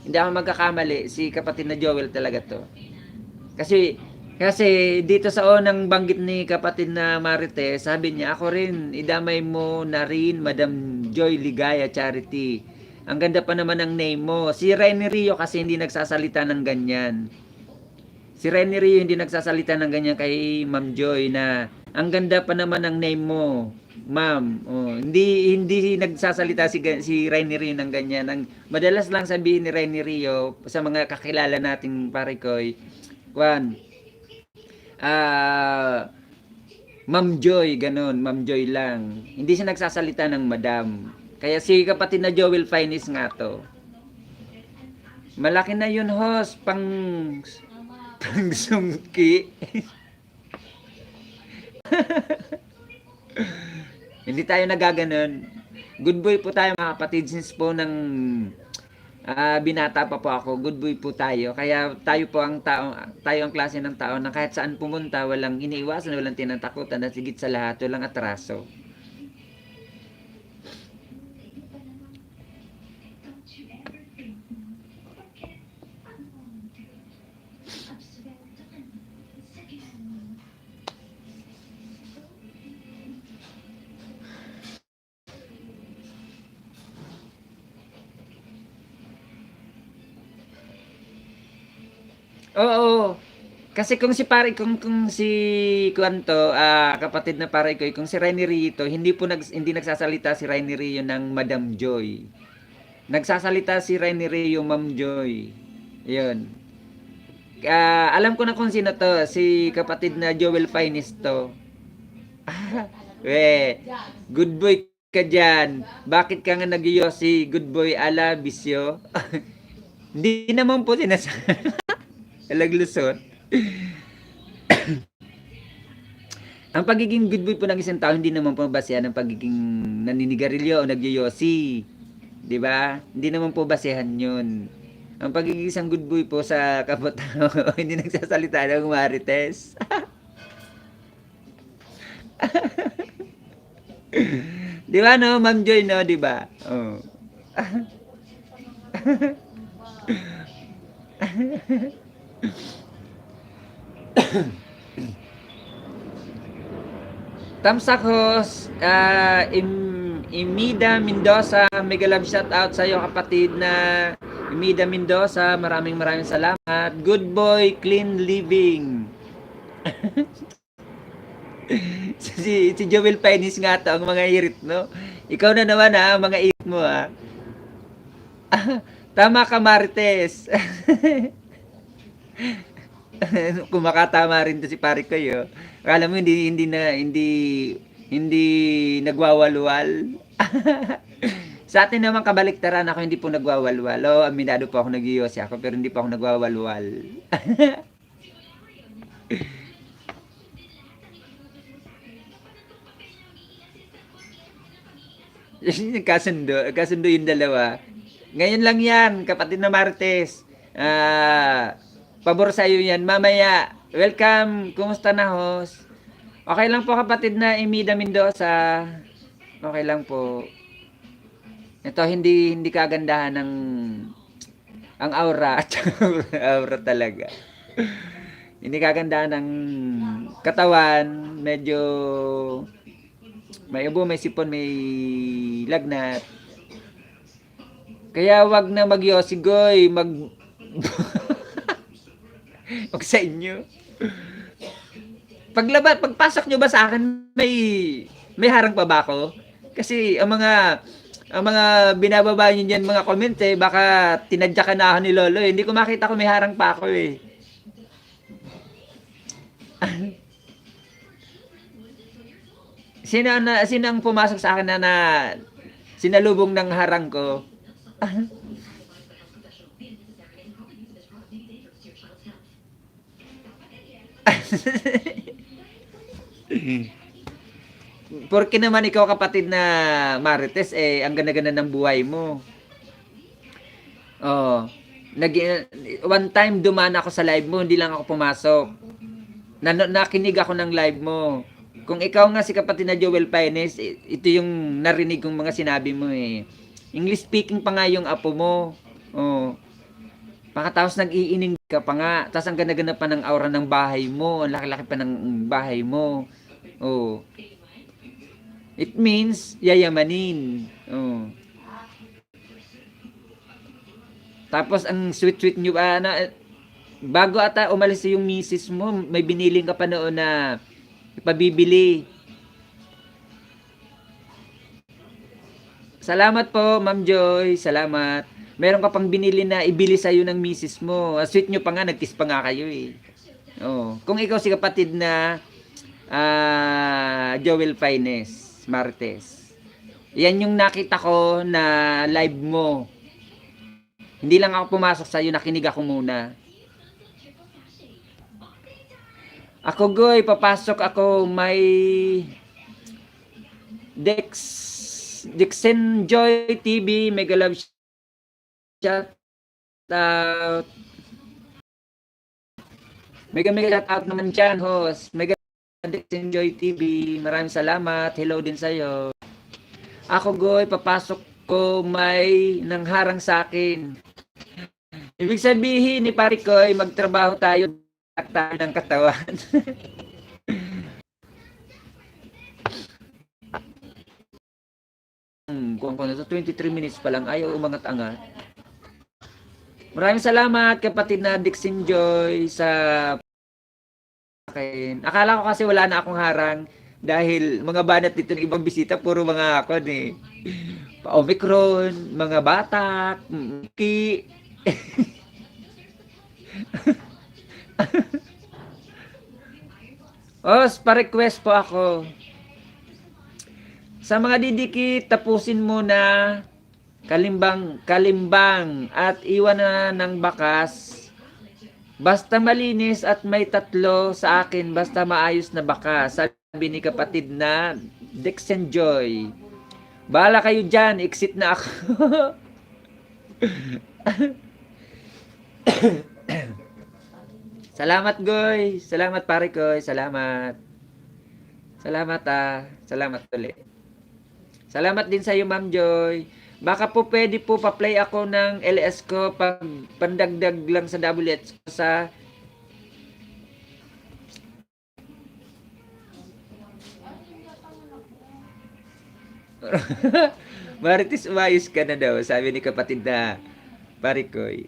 Hindi ako magkakamali, si kapatid na Joel talaga to. Kasi dito sa unang banggit ni kapatid na Marites, sabi niya, ako rin, idamay mo na rin, Madam Joy Ligaya Charity. Ang ganda pa naman ng name mo. Si Rene Rio kasi hindi nagsasalita ng ganyan. Si Rene Rio hindi nagsasalita ng ganyan kay Ma'am Joy na, ang ganda pa naman ng name mo, Ma'am. Oh, hindi nagsasalita si Rene Rio ng ganyan. Ang madalas lang sabihin ni Rene Rio sa mga kakilala nating parikoy, Juan, Ma'am Joy, ganun, Ma'am Joy lang. Hindi siya nagsasalita ng madam. Kaya si kapatid na Joel Finest nga to. Malaki na yun, host, pang sungki. Hindi tayo nagaganon. Good boy po tayo mga kapatid, since po ng binata pa po ako, good boy po tayo. Kaya tayo po ang tao, tayo ang klase ng tao na kahit saan pumunta, walang iniiwasan, walang tinatakutan, at higit sa lahat, walang atraso. Oo. Kasi kung si pare kung si Kuanto, kapatid na pare ko, kung si Rene Rio, hindi nagsasalita si Rene Rio ng Madam Joy. Nagsasalita si Rene Rio Ma'am Joy. 'Yun. Alam ko na kung sino to, si kapatid na Joel Finest to. Good boy ka dyan. Bakit ka nga nagyosi? Good boy ala bisyo. Hindi naman po sinasabi. Alaglusot. Ang pagiging good boy po ng isang tao hindi naman po basehan ng pagiging naninigarilyo o nagyoyosi. 'Di ba? Hindi naman po basehan 'yun. Ang pagiging isang good boy po sa kapwa-tao hindi nagsasalita ng marites. Di ba no, Ma'am Joy no, di ba? Oh. Tamsak host, Imida Mendoza, mega love shout out sa iyo kapatid na Imida Mendoza, maraming salamat. Good boy, clean living. si Joel Penis nga to, ang mga irit, no? Ikaw na naman ha, mga irit mo ha. Tama ka, Marites. Kumakatama rin to si pare ko yo. Akala mo hindi nagwawalwal. Sa atin naman kabaliktaran, ako hindi po nagwawalwal. O, aminado po ako, nag-iyosi ako, pero hindi po ako nagwawalwal. Kasundo yung dalawa. Ngayon lang yan, kapatid na Martes. Pabor sa'yo yan. Mamaya, welcome. Kumusta na, host? Okay lang po, kapatid na Emida Mendoza. Okay lang po. Ito, hindi kagandahan ng ang aura. Aura talaga. Hindi kagandahan ng katawan. Medyo may ubo, may sipon, may lagnat. Kaya wag na magyosigoy, wag sa inyo. Pagpasok nyo ba sa akin, may harang pa ba ako? Kasi ang mga binababa nyo dyan, mga comment baka tinadyakan na ako ni Lolo eh. Hindi ko makita kung may harang pa ako eh. Sino ang pumasok sa akin na sinalubong ng harang ko? Porque naman ikaw, kapatid na Marites, ang ganda-ganda ng buhay mo. Oh, one time dumaan ako sa live mo, hindi lang ako pumasok. Nakinig ako ng live mo. Kung ikaw nga si kapatid na Joel Paines, ito yung narinig kong mga sinabi mo eh. English speaking pa nga yung apo mo. Oh. Pagkatapos nag-iining ka pa nga. Tapos ang ganda-ganda pa ng aura ng bahay mo. Ang laki-laki pa ng bahay mo. Oh. It means yayamanin. Oh. Tapos ang sweet-sweet nyo ba, bago ata umalis yung misis mo, may biniling ka pa noon na ipabibili. Salamat po, Ma'am Joy. Salamat. Meron ka pang binili na ibili sa'yo ng misis mo. Sweet nyo pa nga, nag-kiss pa nga kayo eh. Oh. Kung ikaw si kapatid na Joel Paines Martes, yan yung nakita ko na live mo. Hindi lang ako pumasok sa'yo, nakinig ako muna. Ako, Goy, papasok ako, may Dixon Joy TV, Mega Love shout out. Mega shout out naman dyan, host. Mega Dixon Joy TV, maraming salamat. Hello din sa'yo. Ako, Goy, papasok ko, may nangharang sa akin. Ibig sabihin ni Pari Koy, magtrabaho tayo ng katawan. Kung 23 minutes pa lang, ayaw umangat-angat. Maraming salamat, kapatid na Dixon Joy, sa akin. Akala ko kasi wala na akong harang dahil mga banat dito ng ibang bisita, puro mga ako pa-Omicron, mga batak, ki. Pa-request po ako. Sa mga didikit, tapusin mo na kalimbang at iwan na ng bakas. Basta malinis at may 3 sa akin, basta maayos na bakas. Sabi ni kapatid na Dixon Joy. Bahala kayo dyan, exit na ako. Salamat, Goy. Salamat, pare Koy. Salamat. Salamat ulit. Salamat din sa iyo, Ma'am Joy. Baka po pwede po pa-play ako ng LS ko pag pandagdag lang sa WH ko sa Marites, umayos ka na daw, sabi ni kapatid na pare Koy.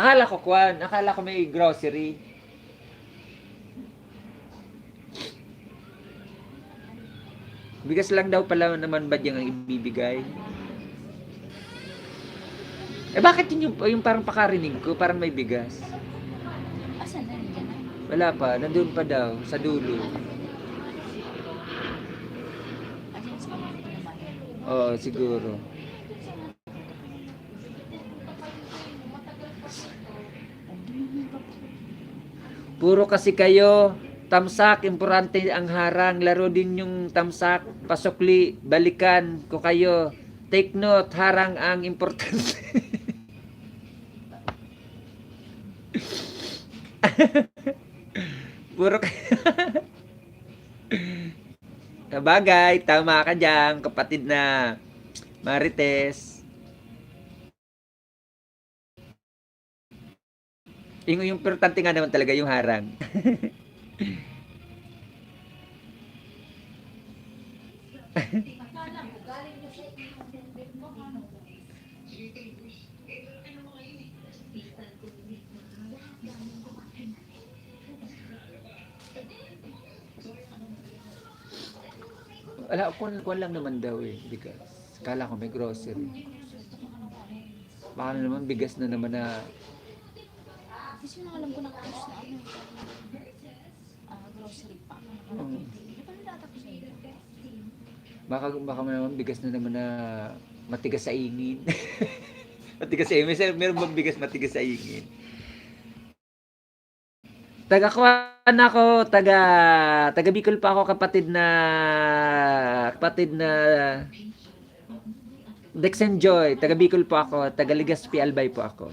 Akala ko may grocery. Bigas lang daw pala naman ba diyang ibibigay? Bakit yung parang pakarinig ko, parang may bigas? Asan na rin Wala pa, nandun pa daw, sa dulo. Oo, siguro. Puro kasi kayo, tamsak, importante ang harang. Laro din yung tamsak, pasukli, balikan ko kayo. Take note, harang ang importante. Puro kayo. Sabagay, tama ka dyan, kapatid na Marites. Yung importante nga naman talaga yung harang. Akala ko galing na sa iyong bit mo, ano? Wala, kuwan lang naman daw eh. Bigas. Kala ko may grocery. Baka na naman bigas na naman na Kasi yung alam ko nakapost na ano, grocery pa. Di ba nalatak sa iyo? baka naman bigas na naman na matigas sa ingin. Matigas sa ingin. Meron bang bigas matigas sa ingin? Taga-kuan ako, taga Bicol pa ako, kapatid na Dexen Joy, taga Bicol po ako, taga Legazpi Albay po ako.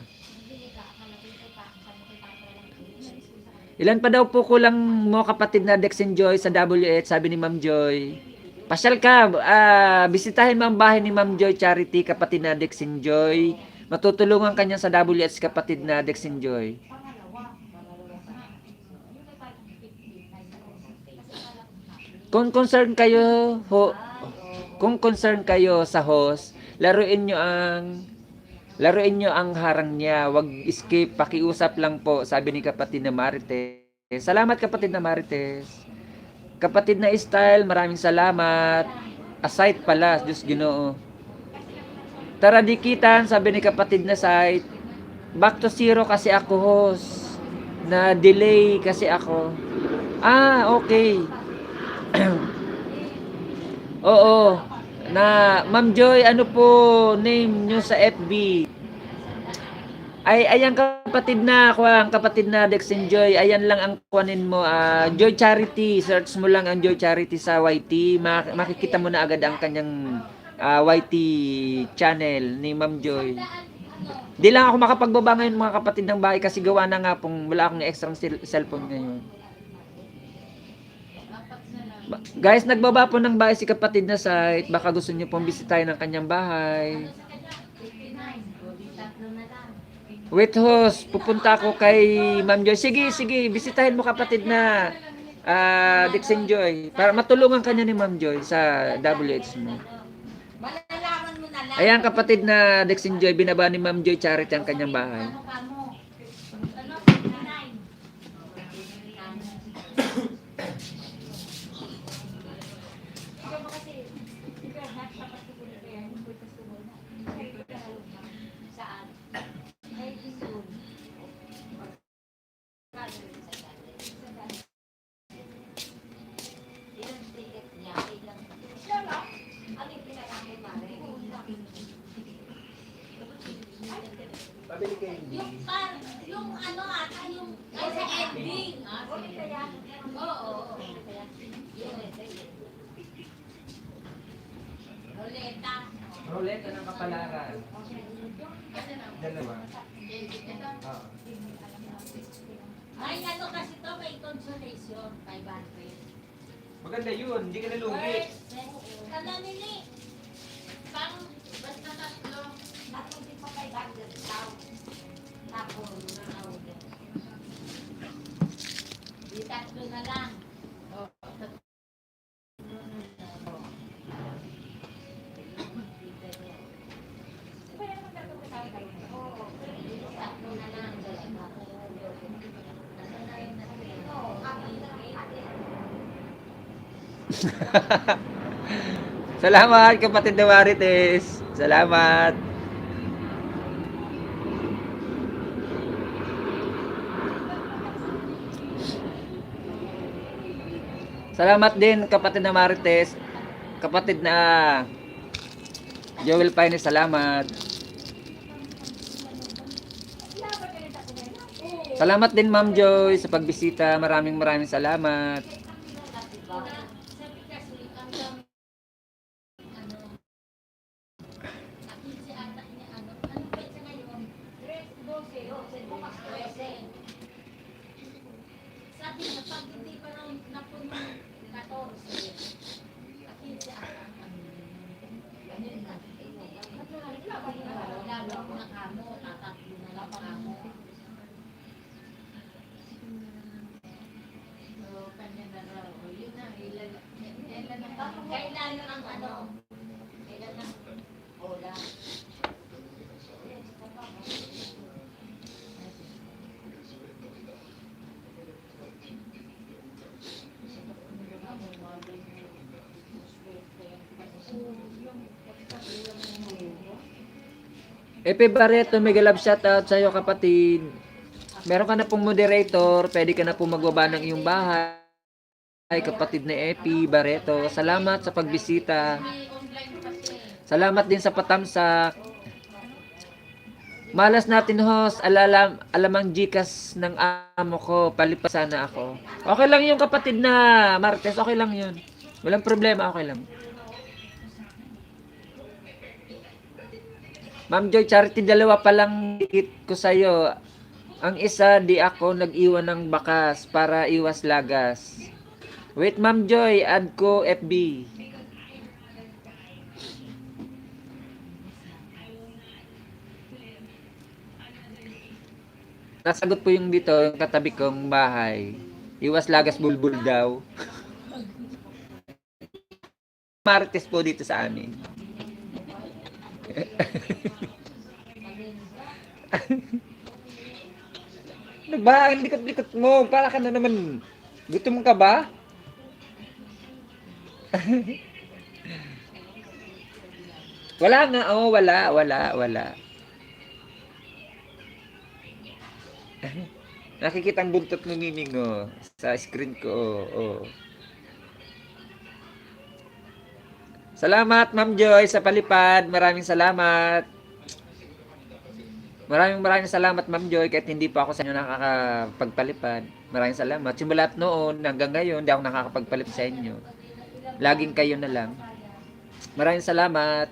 Ilan pa daw po kulang mo, kapatid na Dexen Joy, sa WH, sabi ni Ma'am Joy. Pasyal ka, bisitahin mo ang bahay ni Ma'am Joy Charity, kapatid na Dexen Joy. Matutulungan kanya sa WH, kapatid na Dexen Joy. Kung concerned kayo sa host, laruin nyo ang harang niya. Wag escape, pakiusap lang po, sabi ni kapatid na Marites. Salamat, kapatid na Marites. Kapatid na Style, maraming salamat. Aside pala, Diyos Ginoo. Tara dikitan, sabi ni kapatid na Site. Back to zero kasi ako, host. Na delay kasi ako. Okay. Oo. Na Ma'am Joy, ano po name nyo sa FB? Ayan, kapatid na Dexen Joy. Ayan lang ang kunin mo. Joy Charity. Search mo lang ang Joy Charity sa YT. Makikita mo na agad ang kanyang YT channel ni Ma'am Joy. Di lang ako makapagbaba ngayon, mga kapatid ng bahay, kasi gawa na nga pong wala akong extra cellphone ngayon. Guys, nagbaba po ng bahay si kapatid na Site. Baka gusto niyo pong bisitahin ang kanyang bahay. Wait, host, pupunta ako kay Ma'am Joy. Sige, bisitahin mo, kapatid na Dexen Joy, para matulungan kanya ni Ma'am Joy sa WH mo. Malalaman mo na lang. Ayan, kapatid na Dexen Joy, binaba ni Ma'am Joy Charity ang kanyang bahay. Yung ano ata, yung ay sa ending. Oo. Roleta. Roleta ng kapalaran. Dalawa. Ay, ano kasi to, may consolation, 500. Maganda yun, hindi ka nalugi. Kala nili. Pang, basta tatlo. Tatlo din pa 500 tao. Tapos, di tatlo na lang. Tatlo na lang. Salamat, kapatid na Marites. Salamat. Salamat din kapatid na Marites. Kapatid na Joel Pines, salamat. Salamat din Ma'am Joy sa pagbisita. Maraming salamat. Sabi na pag hindi pa napuno 14, 15 ata. Lalo ako na kamo, tatatlo na lang kamo. So, kanya na raw. Yun na, ilan ang ano? Kailan ang ola? Epe Barreto, mega love shoutout sa iyo kapatid. Meron ka na pong moderator, pwede ka na pong magbaba ng iyong bahay. Kapatid na Epe Barreto, salamat sa pagbisita. Salamat din sa patamsak. Malas natin host, alamang Gcash ng amo ko, palipas sana ako. Okay lang yung kapatid na Martes, okay lang yun. Walang problema, okay lang. Ma'am Joy Charity, dalawa pa lang dikit ko sa'yo. Ang isa, di ako nag-iwan ng bakas para iwas lagas. Wait Ma'am Joy, add ko FB. Nasagot po yung dito, yung katabi kong bahay. Iwas lagas bulbul daw. Martes po dito sa amin. Ano ba? Ang likot-likot mo. Para ka na naman. Gutom ka ba? Wala nga. Oh, wala. Nakikita ang buntot ng Miming sa screen ko. Oh. Salamat Ma'am Joy sa palipad. Maraming salamat. Maraming salamat Ma'am Joy kahit hindi pa ako sa inyo nakakapagpalipad. Maraming salamat. Simula noon hanggang ngayon hindi ako nakakapagpalipad sa inyo. Laging kayo na lang. Maraming salamat.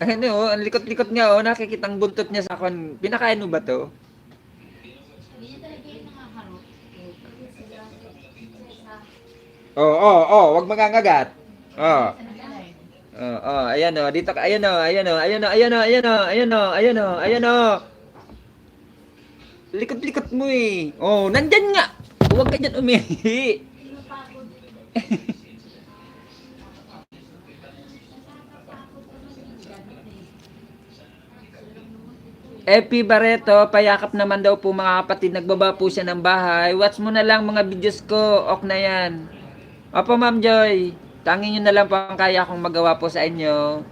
Ano, ang likot-likot niya nakikita ang buntot niya sa akin. Pinakain mo ba to? Wag mangangagat. Ayan dito ayan. Likot-likot mo eh. Nandyan nga. Huwag ka dyan umihi. Epi Barreto, payakap naman daw po mga kapatid, nagbaba po siya ng bahay. Watch mo na lang mga videos ko, ok na yan. Opo Ma'am Joy, tangin nyo na lang po ang kaya kong magawa po sa inyo.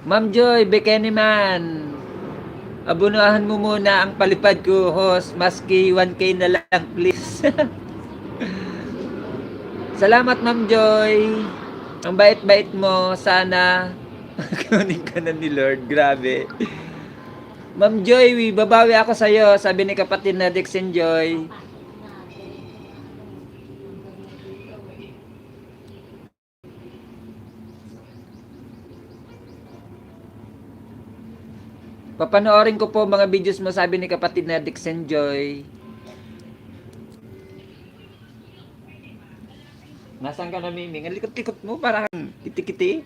Ma'am Joy, Bekeni man, abunuhan mo muna ang palipad ko, host, maski 1K na lang please. Salamat Ma'am Joy, ang bait-bait mo, sana kunin ka na ni Lord, grabe. Ma'am Joy, babawi ako sa iyo, sabi ni kapatid na Dixon Joy. Papanoorin ko po mga videos mo, sabi ni kapatid na Dixon Joy. Nasaan ka na, Miming? Ang likot-likot mo, parang kiti-kiti.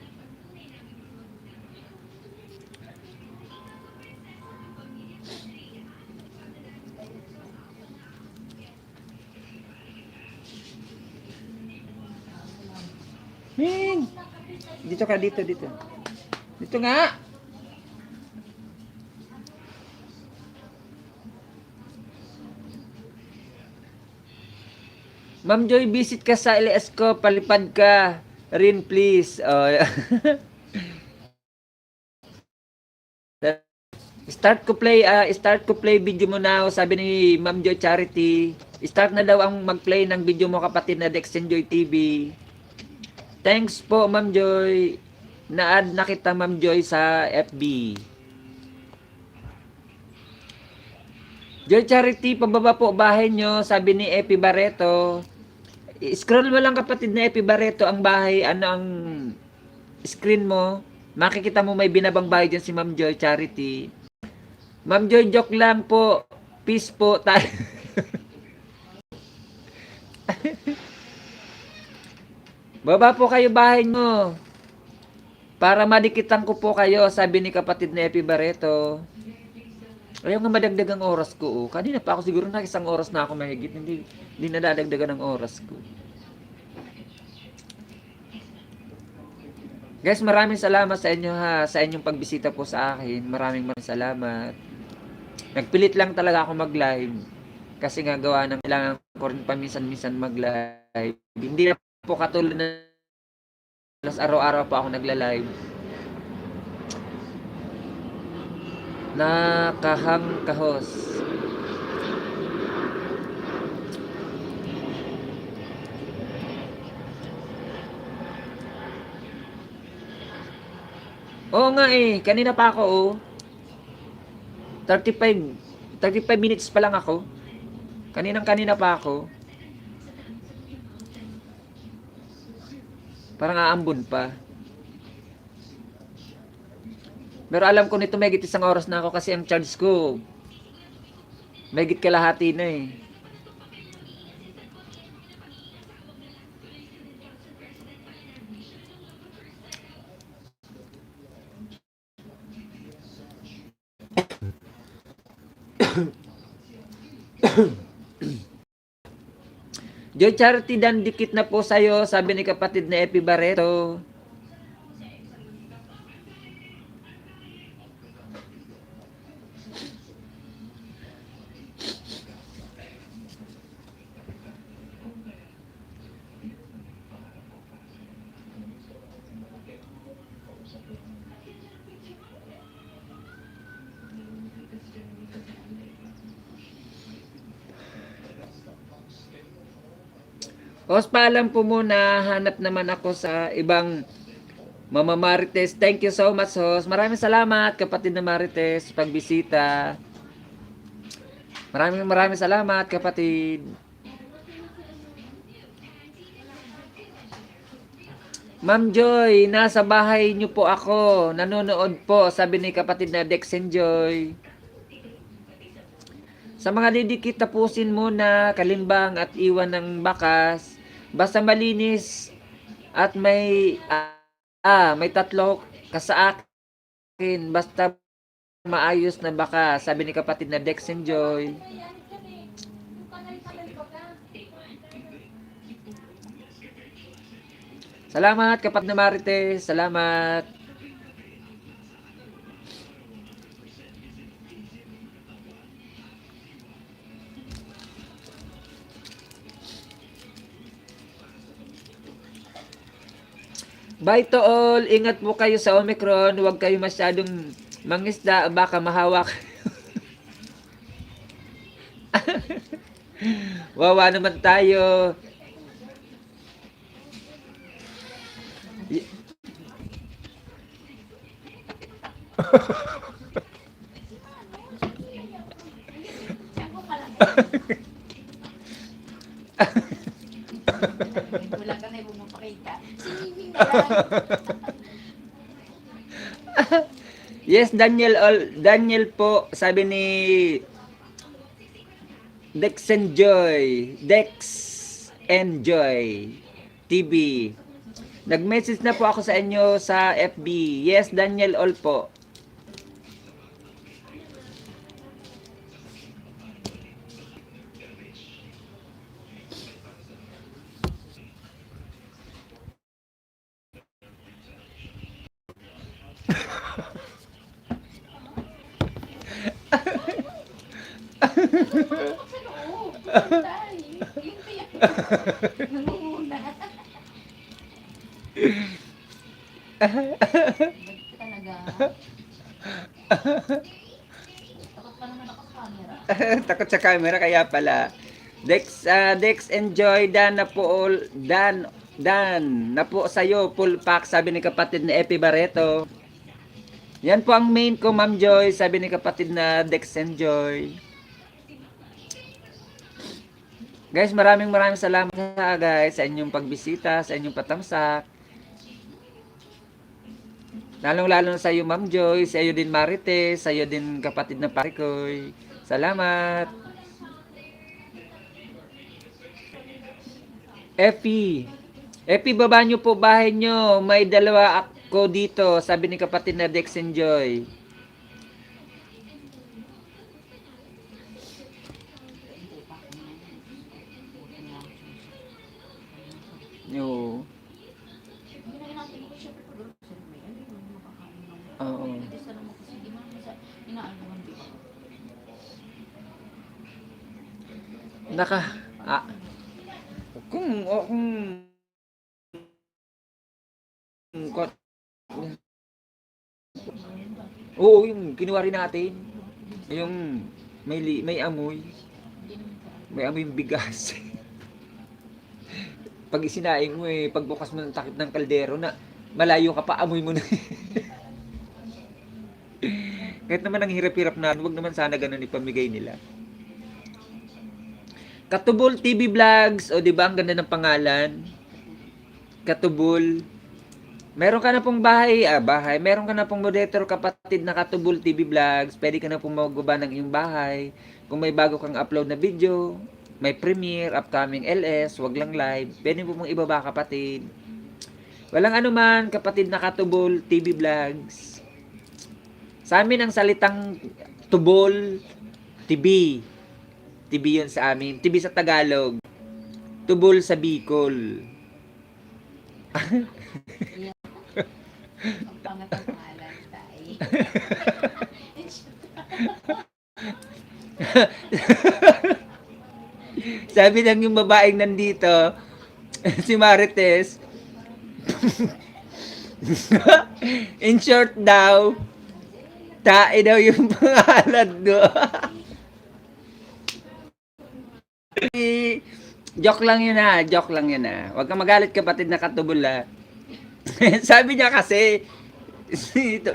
Ming! Dito ka, dito. Dito nga! Ma'am Joy, visit ka sa LS ko, palipad ka rin please. Start ko play video mo now, sabi ni Ma'am Joy Charity. Start na daw ang mag-play ng video mo, kapatid na Dex Enjoy TV. Thanks po, Ma'am Joy. Na-add na kita, Ma'am Joy, sa FB. Joy Charity, pababa po bahay nyo, sabi ni Epi Barreto. Scroll mo lang, kapatid na Epi Barreto, ang bahay, ano ang screen mo. Makikita mo may binabang bahay dyan si Ma'am Joy Charity. Ma'am Joy, joke lang po. Peace po tayo. Baba po kayo bahay mo. Para madikitan ko po kayo, sabi ni kapatid na Epi Barreto. Ayaw nga madagdag ang oras ko. Oh. Kanina pa ako siguro na isang oras na ako mahigit. Hindi nadadagdagan ang oras ko. Guys, maraming salamat sa inyo ha. Sa inyong pagbisita po sa akin. Maraming salamat. Nagpilit lang talaga ako mag-live. Kasi nga gawa ng kailangan ko rin paminsan-minsan mag-live. Hindi na po katulad na araw-araw po ako nagla-live. Nakahang kahos. Oo nga eh, kanina pa ako oh. 35 minutes pa lang ako. Kanina pa ako. Parang aambon pa. Pero alam ko nito may isang oras na ako kasi ang charge ko may kalahati na eh. Joy Charity, dan dikit na po sa'yo, sabi ni kapatid na Epi Barreto. Os, paalam po muna, hanap naman ako sa ibang Mama Marites. Thank you so much, Os. Maraming salamat, kapatid na Marites, pagbisita. Maraming salamat, kapatid. Ma'am Joy, nasa bahay niyo po ako. Nanonood po, sabi ni kapatid na Dex Enjoy. Sa mga didikit, tapusin muna, kalimbang at iwan ng bakas. Basta malinis at may tatlo ka sa akin. Basta maayos na baka, sabi ni kapatid na Dex Enjoy. Salamat kapatid na Marites, salamat. Bye to all. Ingat po kayo sa Omicron. Huwag kayo masyadong mangisda. Baka mahawak. Wawa naman tayo. Wala ka na ibang mapakita. Siniming na lang. Yes, Daniel po, sabi ni Dex Enjoy TV. Nag-message na po ako sa inyo sa FB. Yes, Daniel all po. Nangunguna. Talaga. Takot sa camera kaya pala. Dex enjoy Dan na po all Dan na po sa'yo full pack sabi ni kapatid na Epi Barreto. Yan po ang main ko Ma'am Joy sabi ni kapatid na Dex enjoy. Guys, maraming salamat guys sa inyong pagbisita, sa inyong patamsak. Lalong-lalo sa iyo Ma'am Joy, sa iyo din Marites, sa iyo din kapatid na Parikoy. Salamat. Epi, baba nyo po bahay nyo. May dalawa ako dito, sabi ni kapatid na Dex enjoy. Yo. Oo. Kung oo, yung kinuha rin natin. Yung may amoy. May amoy yung bigas. Pag isinaing mo pagbukas mo ng takip ng kaldero na malayo ka pa, amoy mo na. Kahit naman ang hirap-hirap na, wag naman sana ganun ipamigay nila. Katubol TV Vlogs, o di ba ang ganda ng pangalan? Katubol. Meron ka na pong bahay, meron ka na pong moderator kapatid na Katubol TV Vlogs, pwede ka na pong magbaba ng iyong bahay. Kung may bago kang upload na video, may premiere, upcoming LS, wag lang live, pwede mo pong ibaba kapatid. Walang anuman kapatid na Katubol TV Vlogs. Sa amin ang salitang tubol, TV. TV yun sa amin. TV sa Tagalog. Tubol sa Bicol. Ang pangat ang pangalan, tay. Sabi lang yung babaeng nandito, si Marites, in short daw, tae daw yung pangalan do. Joke lang yun joke lang yun Huwag kang magalit kapatid na Katubol Sabi niya kasi,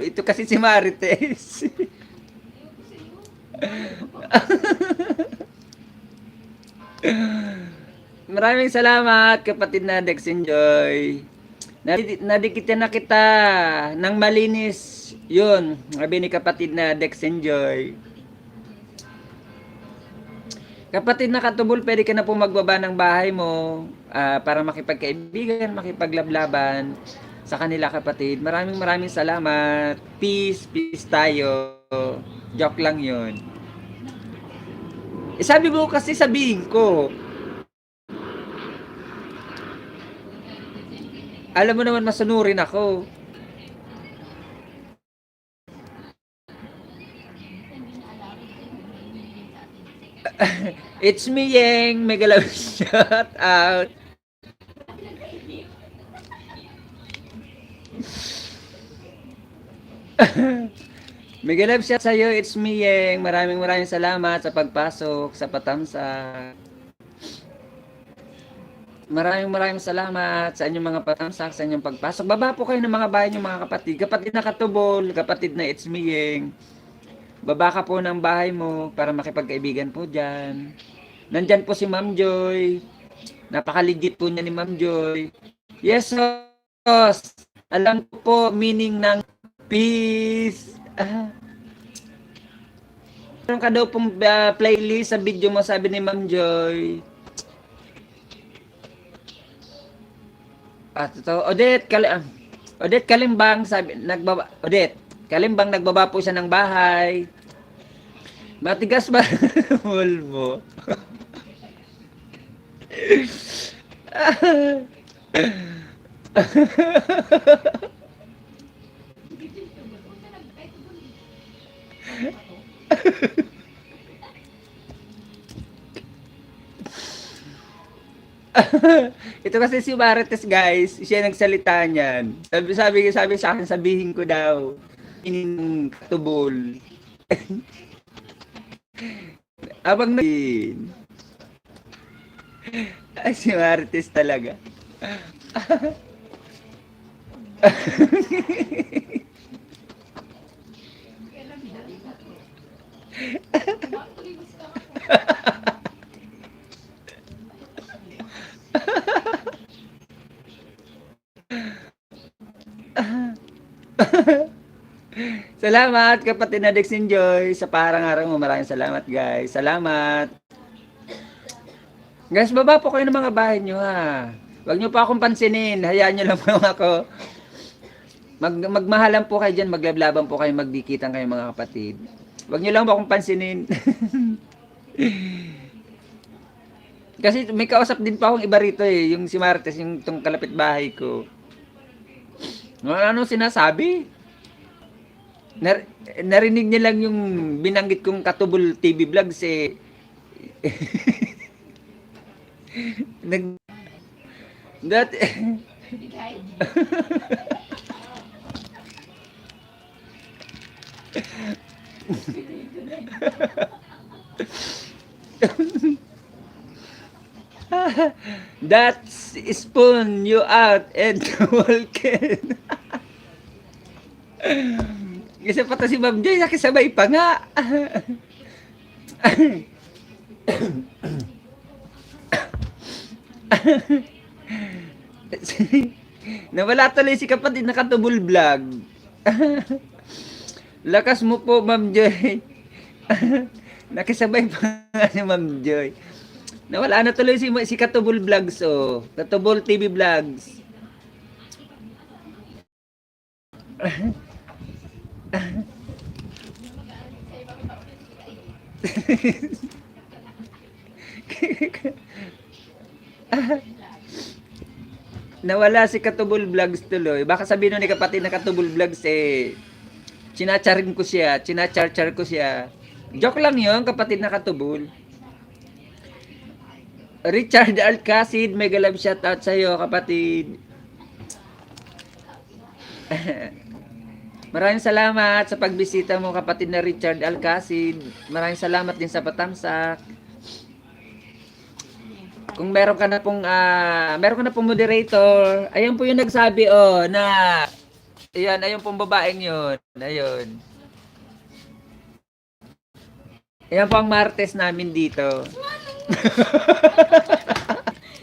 ito kasi si Marites. Maraming salamat kapatid na Dex enjoy. Nadikitan na kita ng malinis. Yun, sabi ni kapatid na Dex enjoy. Kapatid na Katubol, pwede ka na po magbaba ng bahay mo para makipagkaibigan, makipaglablaban sa kanila kapatid. Maraming salamat. Peace tayo. Joke lang yun. Sabi mo kasi sabihin ko. Alam mo naman masunurin ako. It's me, Yeng. Mega love shout out. Mega love shout sa'yo. It's me, Yeng. Maraming salamat sa pagpasok, sa patamsak. Maraming salamat sa inyong mga patamsak, sa inyong pagpasok. Baba po kayo ng mga bahay niyo mga kapatid. Kapatid na Katubol, kapatid na It's me, Yeng. Baba ka po ng bahay mo para makipagkaibigan po dyan. Nandyan po si Ma'am Joy. Napaka-legit po niya ni Ma'am Joy. Yes, boss. Alam ko po meaning ng peace. Meron ka daw pong playlist sa video mo, sabi ni Ma'am Joy. Odette Kalimbang, sabi, Odette Kalimbang, nagbaba po siya ng bahay. Matigas ba mul mo? Ito kasi si Marites guys, siya nagsalita niyan. Sabi sa akin, sabihin ko daw, in Katubol. Abang na... Ay, si Marites talaga. Salamat kapatid na Dex Enjoy sa parang araw mo. Maraming salamat guys. Salamat. Guys, baba po kayo ng mga bahay nyo ha. Huwag nyo pa akong pansinin. Hayaan nyo lang po ako. Magmahalan po kayo dyan. Maglablaban po kayo. Magdikitan kayo mga kapatid. Huwag nyo lang po akong pansinin. Kasi may kausap din pa akong iba rito eh. Yung si Martes, yung tong kalapit bahay ko. Ano sinasabi? Narinig niya lang yung binanggit kong Katubol TV vlogs eh. That That's spoon you out and Walken. Kasi pata si Ma'am Joy, nakisabay pa nga. Nawala tuloy si kapatid na Katubol vlog. Lakas mo po, Ma'am Joy. Nakisabay pa nga si Ma'am Joy. Nawala na tuloy si Katubol vlogs, oh. Katubol TV vlogs. Nawala si Katubol vlogs tuloy. Baka sabihin nun ni kapatid na Katubol vlogs eh, chinacharchar ko siya. Joke lang yun, kapatid na Katubol. Richard Alcacid, mega love shoutout sa iyo, kapatid. Maraming salamat sa pagbisita mo, kapatid na Richard Alcacid. Maraming salamat din sa patamsak. Kung meron ka na pong moderator, ayun po yung nagsabi na ayun pong babaeng yun. Ayun. Ayan po ang Martes namin dito.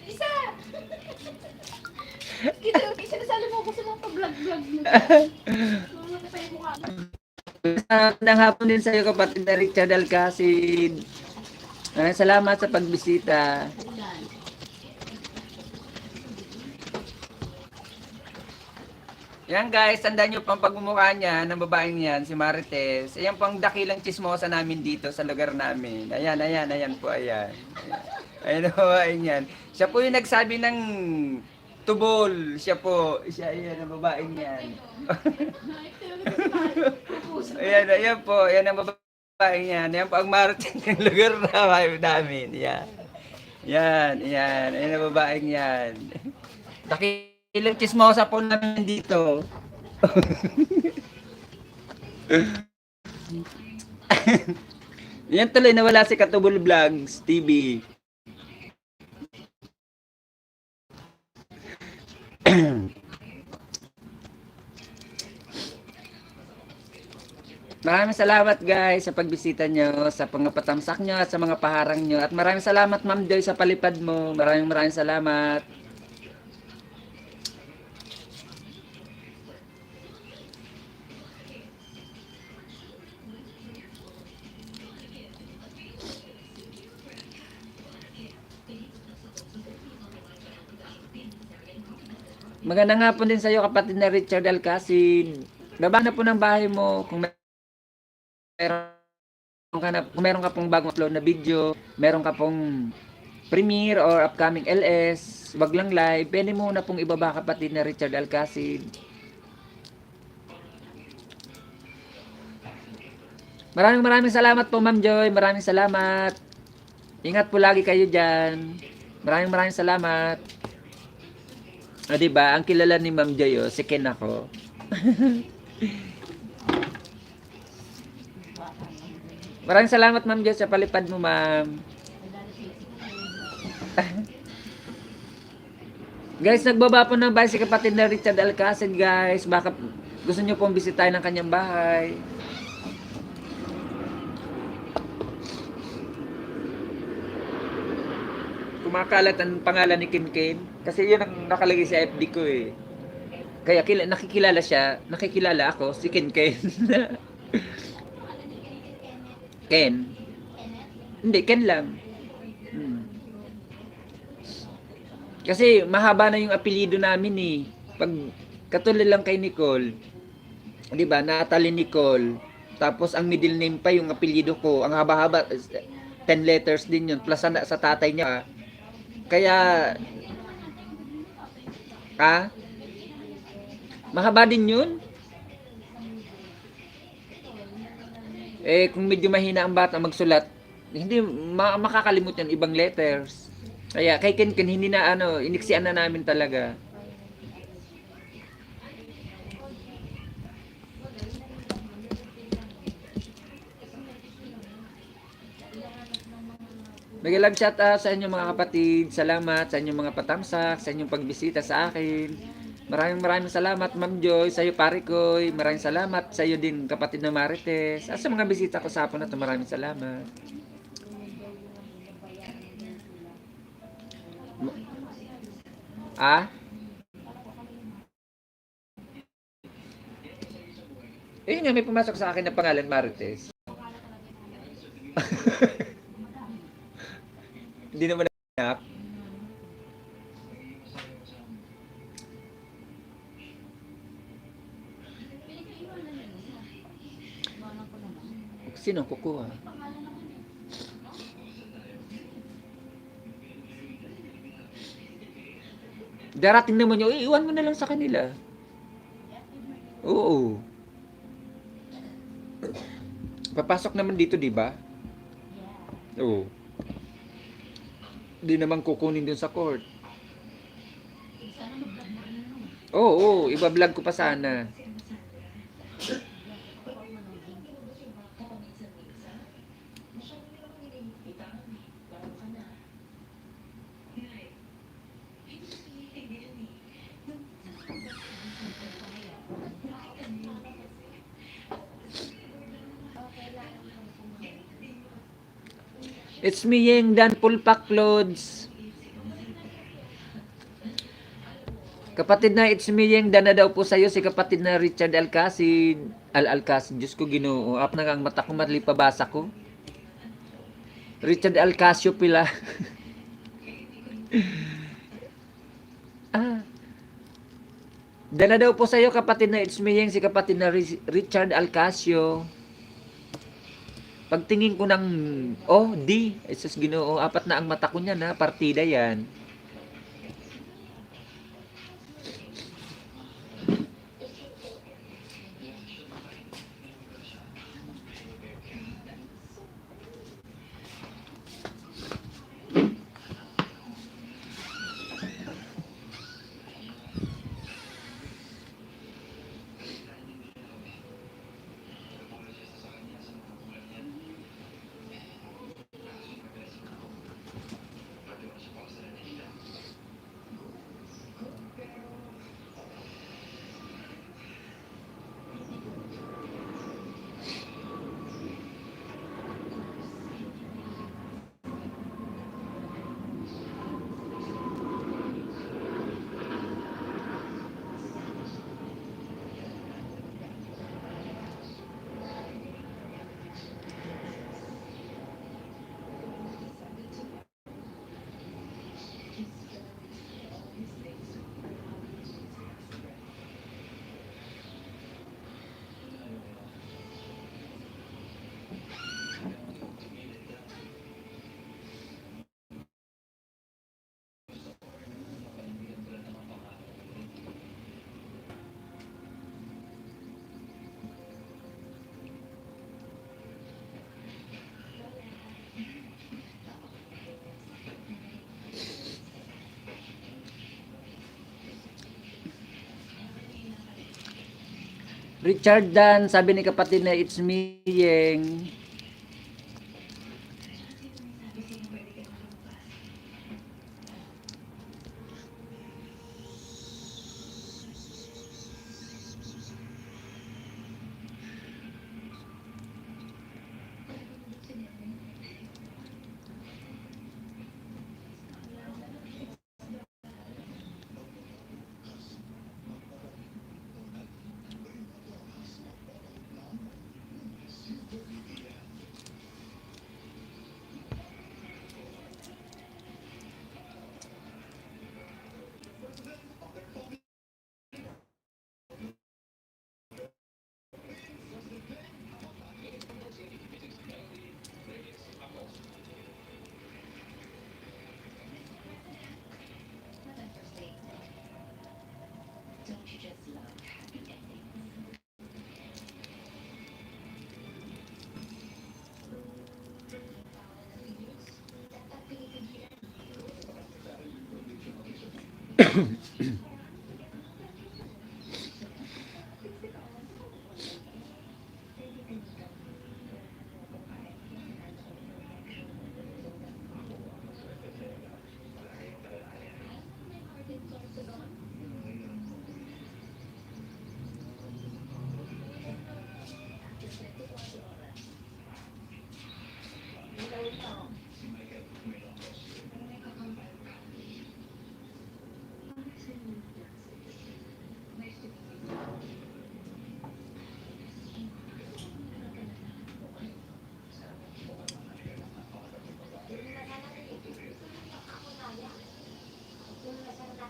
Isa! Sinasali mo ako sa mga pag-vlog-vlog mo. Mga pa yung mukha. Magandang hapon din sa iyo, kapatid na Richard Alcacid. Maraming salamat sa pagbisita. Yan guys, tandaan nyo pang pagmumukha niya ng babaeng yan, si Marites. Ayan pang dakilang chismosa namin dito sa lugar namin. Ayan po, ayan. Ayan po, ayan. Siya po yung nagsabi ng tubol. Siya, ayan ang babaeng yan. ayan po, ayan ang babaeng yan. Ayan po ang Marites ng lugar namin. Yan. Ayan ang babaeng yan. Dakilang chismosa po namin dito. Yan tuloy, nawala si Katubol Vlogs TV. Maraming salamat guys sa pagbisita nyo, sa pangapatamsak nyo at sa mga paharang nyo. At maraming salamat Ma'am Joy sa palipad mo. Maraming salamat. Magandang hapon din sa iyo, kapatid na Richard Alcacid. Baba na po ng bahay mo kung meron ka pong bagong upload na video, meron ka pong premiere or upcoming LS, wag lang live, pwede mo na pong ibaba, kapatid na Richard Alcacid. Maraming salamat po, Ma'am Joy. Maraming salamat. Ingat po lagi kayo dyan. Maraming salamat. O diba, ang kilala ni Ma'am Joy, si Ken ako. Maraming salamat, Ma'am Joy, sa palipad mo, ma'am. Guys, nagbaba po ng bahay si kapatid na Richard Alcacid, guys. Baka gusto nyo pong bisitahin ng kanyang bahay. Kumakalat ang pangalan ni Kinkin. Kasi yun ang nakalagay sa FB ko eh. Kaya nakikilala siya, nakikilala ako, si Kinkin. Ken. Hindi, Ken lang. Hmm. Kasi mahaba na yung apelyido namin eh. Pag katulad lang kay Nicole, 'di ba? Natalie Nicole. Tapos ang middle name pa yung apelyido ko. Ang haba-haba 10 letters din yun plus sa tatay niya. Kaya mahaba din yun. Kung medyo mahina ang bata magsulat, hindi makakalimut yan ibang letters. Kaya kay Ken hindi na iniksian na namin talaga. Mag-love shout out sa inyong mga kapatid. Salamat sa inyong mga patamsak, sa inyong pagbisita sa akin. Maraming salamat, Ma'am Joy, sa iyo, pare ko. Maraming salamat sa iyo din, kapatid na Marites. At sa mga bisita ko sa hapon na ito, maraming salamat. Nga, may pumasok sa akin na pangalan, Marites. Hindi naman na. Sino ang kukuha? Darating naman yun, iwan mo na lang sa kanila. Oo. Papasok naman dito, di ba? Oo. Di naman kukunin din sa court. Oo, iba-vlog ko pa sana. It's me, Yeng Dan Pulpak Clothes. Kapatid na it's me, Yeng Dan na daw po sa'yo si kapatid na Richard Alcacid. Alcacid, Diyos ko ginoo. Up na ang mata ko, madali pabasa ko. Richard Alcasio pila. Dala daw po sa'yo kapatid na it's me, Yeng, si kapatid na Richard Alcasio. Pagtingin ko ng D, Jesus Ginoo, apat na ang mata ko niyan ha, partida yan. Richard Dan, sabi ni kapatid na it's me, Yeng.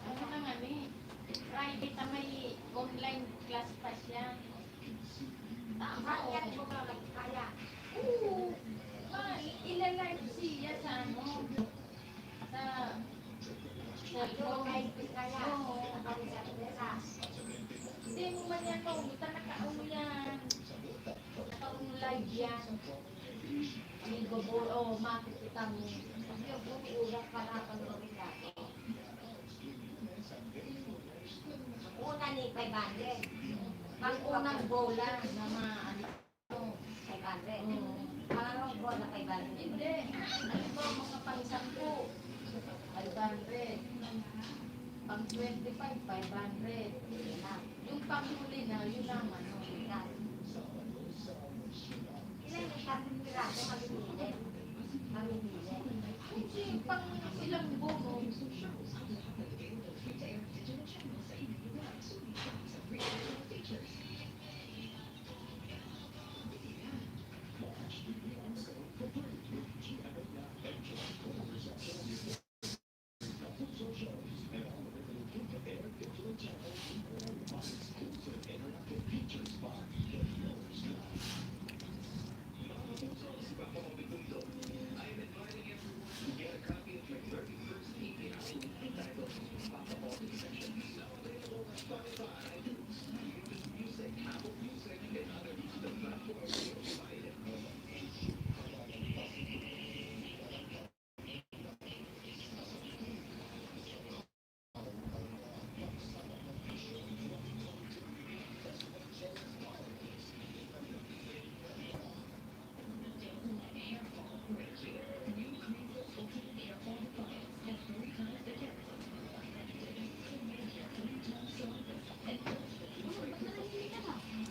Ano na nga ni? Private na may online class pa siya. Tama o. Oo. Ilalive siya sa ano? Sa blog. Oo. Hindi mo man yan maubutan. Nakauno yan. Nakauno live yan. Amigo bo. Oo, makikita mo. Una ni 500. Mag-unang bola na maano. 500. Oo. Pangalawang bola 500. Hindi. Ano ba, mga pang-10, 500. Pang-25, 500. Yung panghuli na, yun naman. Ilan yung tapos piraso mamimili? Mamimili. Kasi pang ilang bonus.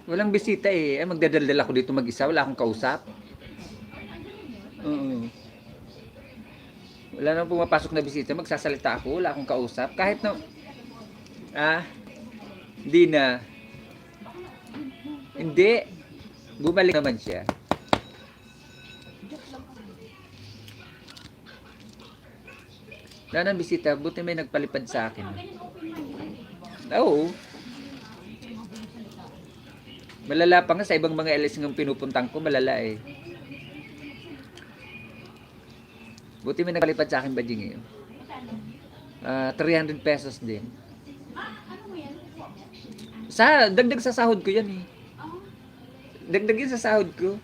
Walang bisita eh. Magdadaldal ako dito mag-isa. Wala akong kausap. Oo. Wala nang pumapasok na bisita. Magsasalita ako. Wala akong kausap. Kahit na... Hindi na. Hindi. Bumalik naman siya. Wala nang bisita. Buti may nagpalipad sa akin. Oo. Malala pa nga sa ibang mga LS ng pinupuntang ko, malala eh. Buti may nagpalipad sa akin bading eh. 300 pesos din. Ano mo yan? Dagdag sa sahod ko yan eh. Dagdag yan sa sahod ko.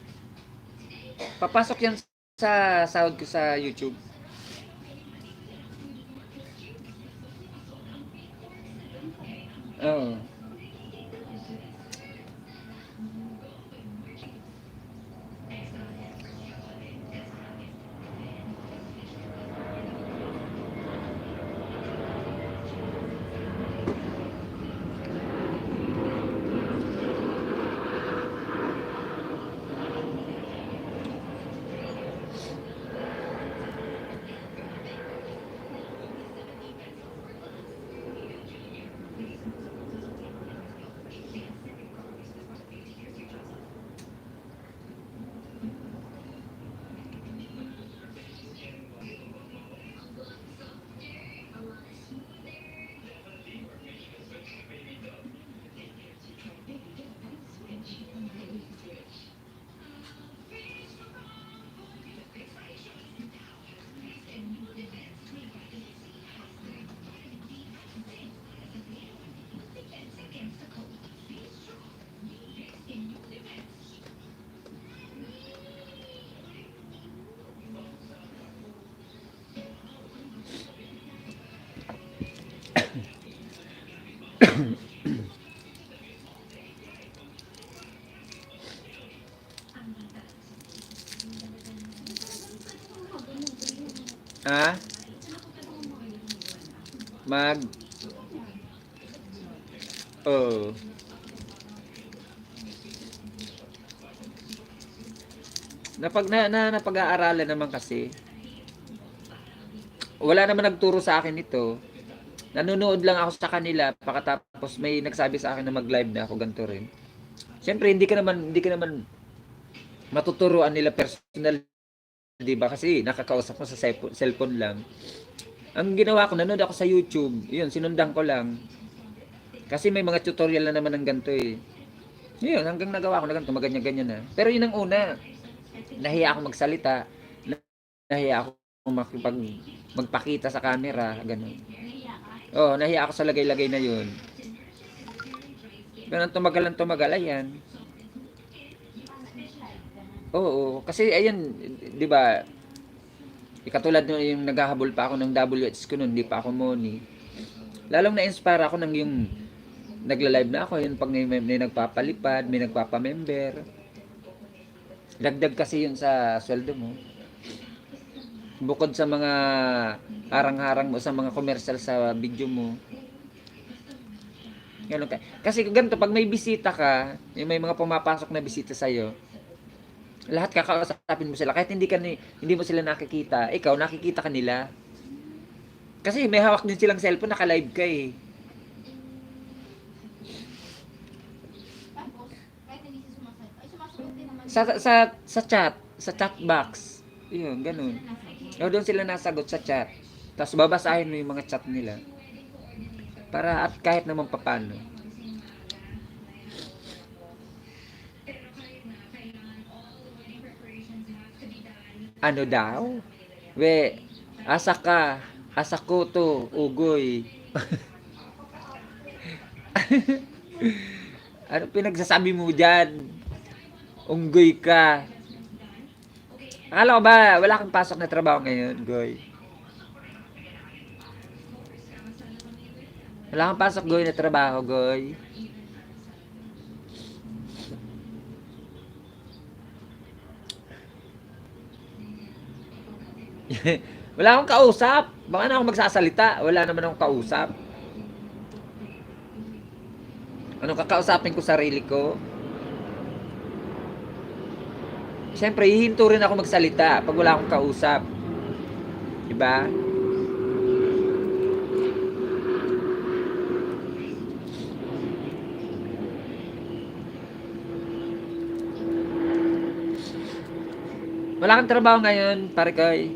Papasok yan sa sahod ko sa YouTube. Oo. Ha? Mag... Oh. Napag-aaralan naman kasi. Wala naman nagturo sa akin ito. Nanonood lang ako sa kanila, pagkatapos may nagsabi sa akin na mag-live na ako, ganito rin. Siyempre, hindi ka naman matuturuan nila personal, 'di ba? Kasi nakakausap mo sa cellphone lang. Ang ginawa ko, nanood ako sa YouTube. 'Yun, sinundan ko lang. Kasi may mga tutorial na naman ng ganito eh. 'Yun, hanggang nagawa ko na ganito, maganyan-ganyan na. Pero 'yun ang una. Nahiya ako magsalita. Nahiya ako magpakita sa camera, ganun. Oh, nahiya ako sa lagay-lagay na 'yun. Ganun tumagal, ayan. Oo, kasi ayun, 'di ba? Katulad nung yung naghahabol pa ako ng WH ko noon, hindi pa ako Moni. Lalong na-inspire ako ng yung nagla-live na ako, yung pag may nagpapalipad, may nagpapa-member. Dagdag kasi yun sa sweldo mo. Bukod sa mga harang-harang mo sa mga commercial sa video mo. Ganun ka. Kasi ganito, pag may bisita ka, yung may mga pumapasok na bisita sa'yo, lahat kakausapin mo sila. Kahit hindi mo sila nakikita, ikaw nakikita ka nila. Kasi may hawak din silang cellphone, naka-live ka eh. Tapos, kahit hindi siya sumasagot. Ay, sumasagot din naman. Sa chat box. Yun, ganun. O, doon sila nasagot sa chat. Tapos babasahin mo yung mga chat nila. Para at kahit naman papano. Ano daw? We, asa ko to, ugoy. Ano pinagsasabi mo dyan? Unggoy ka. Akala ko ba, wala kang pasok na trabaho ngayon, Goy? Wala kang pasok, Goy, na trabaho, Goy? Wala akong kausap. Baka na ako magsasalita. Wala naman akong kausap. Anong kakausapin ko sarili ko? Siyempre, hihinto rin ako magsalita pag wala akong kausap. Diba? Wala kang trabaho ngayon, pare koy.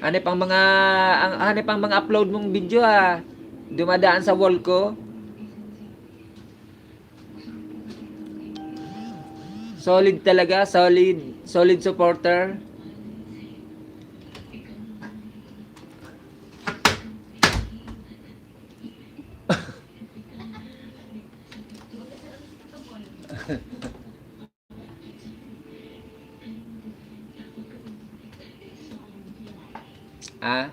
Hanip ang mga upload mong video ah. Dumadaan sa wall ko. Solid talaga, solid supporter. Ah?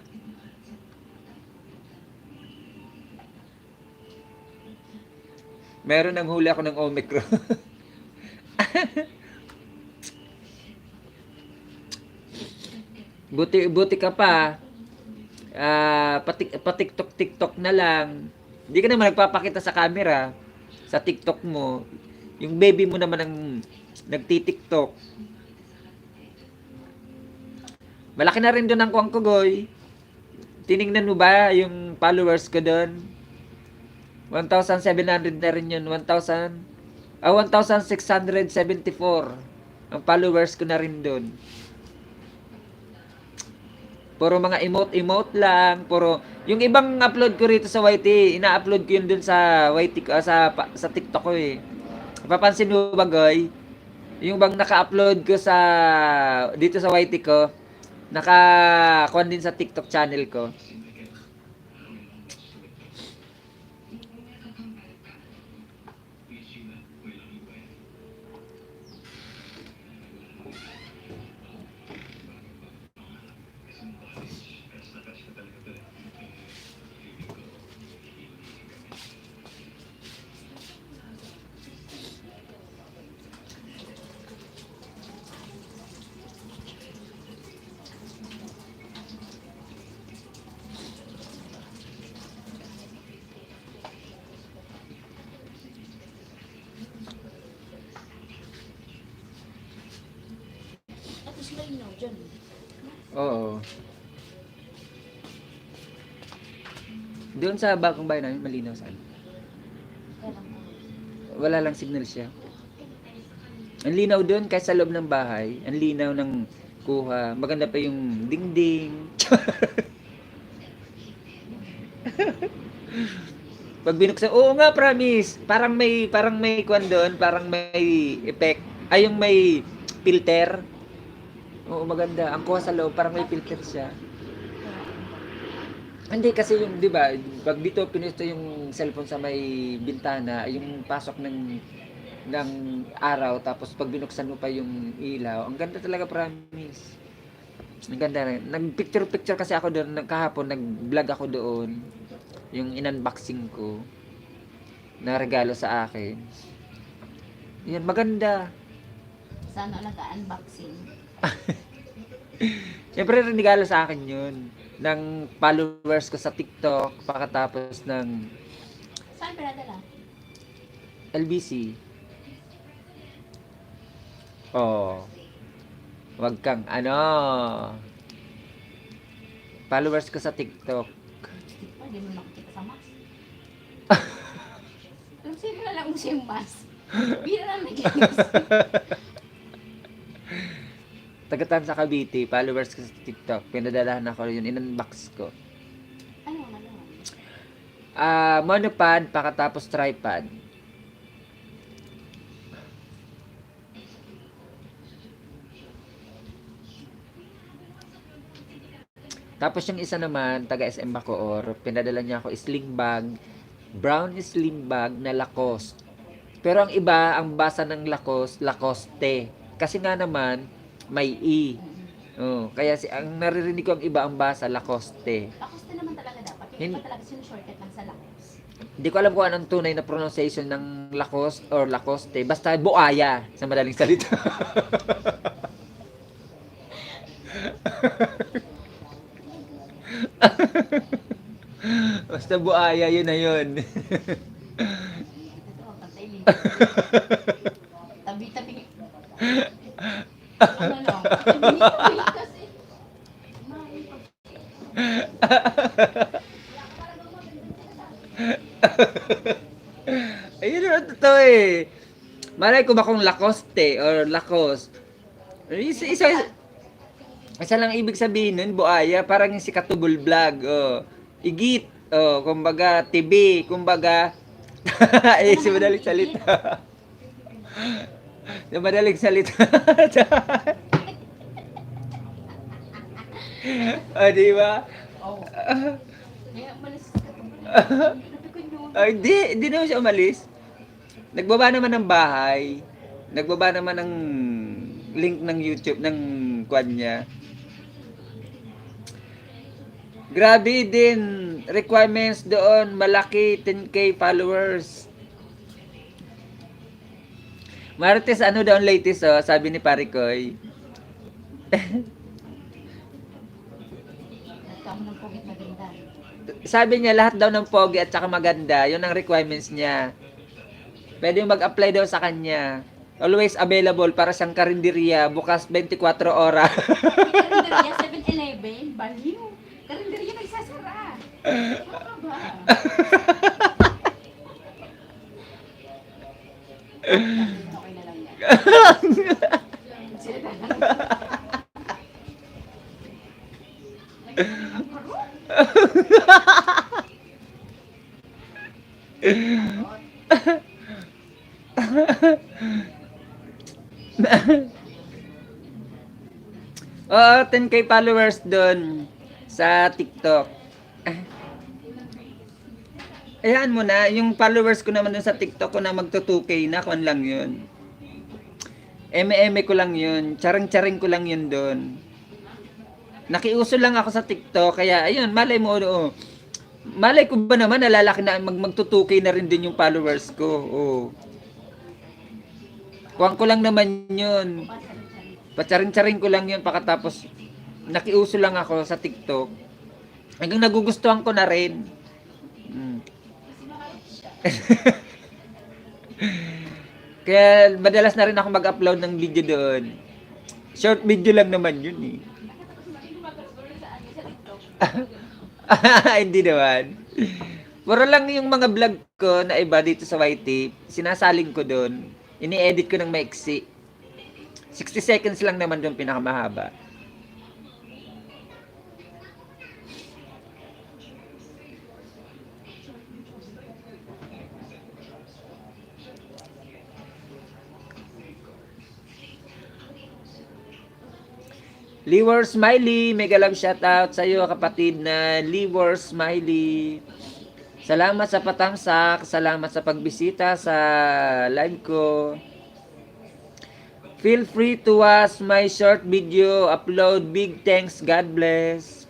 Meron ng huli ako ng Omicron. Buti ka pa. TikTok na lang. Hindi ka naman nagpapakita sa camera sa TikTok mo. Yung baby mo naman ang nagti-TikTok. Malaki na rin doon ang kuwang ko, Goy. Tiningnan mo ba yung followers ko doon? 1,700 na rin yun. 1,674 ang followers ko na rin doon. Puro mga emote lang, yung ibang upload ko rito sa YT, ina-upload ko yun dun sa YT ko, sa TikTok ko eh. Papansin mo ba, Goy? Yung bang naka-upload ko dito sa YT ko, naka-kuhan din sa TikTok channel ko. malinaw dyan. Oo. Doon sa bagong bahay namin, malinaw saan. Kaya lang po. Wala lang signal siya. Ang linaw doon kahit sa loob ng bahay. Ang linaw ng kuha. Maganda pa yung dingding. Pag binuksan, oo nga, promise. Parang may kwan doon, parang may effect. Ay, yung may filter. Oo, maganda. Ang kuha sa loob, parang may filter siya. Hindi kasi yung, 'di ba, pag dito pinusto yung cellphone sa may bintana, yung pasok ng araw tapos pag binuksan mo pa yung ilaw, ang ganda talaga, promise. Ang ganda rin. Nag-picture kasi ako doon kahapon, nag-vlog ako doon. Yung in-unboxing ko na regalo sa akin. Yan, maganda. Sana nag-unboxing. Siyempre, regalo sa akin yun. Ng followers ko sa TikTok, pagkatapos ng Saan pinadala? LBC. Oh. Wag kang ano. Followers ko sa TikTok. Hindi mo nakikita sa mask. Alam sa'yo mo na lang siya yung mask. Bira lang nag-inis. Tagatan sa Cavite, followers ko sa TikTok. Pinadalahan ako yun, in-unbox ko. Ano? Monopod, pagkatapos tripod. Tapos yung isa naman, taga SM Bacoor, pinadala niya ako sling bag, brown sling bag na Lacoste. Pero ang iba, ang basa ng Lacoste, Lacoste. Kasi nga naman, may E. Oh, kaya ang naririnig ko ang iba ang basa, Lacoste. Lacoste naman talaga dapat. Yung Hin- iba talaga sinushortcut lang sa Lacoste. Hindi ko alam kung anong tunay na pronunciation ng Lacoste or Lacoste. Basta buaya, sa madaling salita. Basta buaya, yun na yun. Ito, pantay din. Tabi-tabi. Ano lang? Tabi-tabi kasi. Ayun na totoo eh. Malay ko ba kung Lacoste or Lacoste? Isa lang ibig sabihin nun, buaya, parang yung si Katubol Vlog, oh. Igit, oh, kumbaga, TV, kumbaga, eh, si madaling salita. Si madaling salita. Di ba? Oo. Kaya malis ka ito. Sabi ko yun. Ay, di naman siya umalis. Nagbaba naman ng bahay. Nagbaba naman ng link ng YouTube, ng kwan niya. Grabe din. Requirements doon, malaki, 10K followers. Marites, ano daw ang latest, oh, sabi ni Parikoy. Nagkamo ng pugit maganda. Sabi niya, lahat daw ng pogi at saka maganda, yun ang requirements niya. Pwede yung mag-apply daw sa kanya. Always available para siyang karinderiya, bukas 24 oras. Karinderya 7-Eleven, baliw. Karinderya nagsasara. Ano ba? Okay na lang yan. Sila na lang. Ang haro. Oo, 10K followers doon sa TikTok. Ayan mo na, yung followers ko naman dun sa TikTok ko na magto-2K na, kung lang yun. Eme-eme ko lang yun, charing-charing ko lang yun doon. Nakiuso lang ako sa TikTok, kaya ayun, malay mo, oo. Malay ko ba naman, nalalaki na magto-2K na rin din yung followers ko, oo. Kuwang ko lang naman yun. Pacharing-charing ko lang yun, pagkatapos nakiuso lang ako sa TikTok. Hanggang nagugustuhan ko na rin. Kaya madalas na rin ako mag-upload ng video doon. Short video lang naman yun eh. Hindi naman. Puro lang yung mga vlog ko na iba dito sa YT, sinasaling ko doon. Ini-edit ko ng maiksi. 60 seconds lang naman doon pinakamahaba. Liwar Smiley, mega love shoutout sa iyo kapatid na Liwar Smiley. Salamat sa patamsak, salamat sa pagbisita sa live ko. Feel free to watch my short video upload. Big thanks, God bless.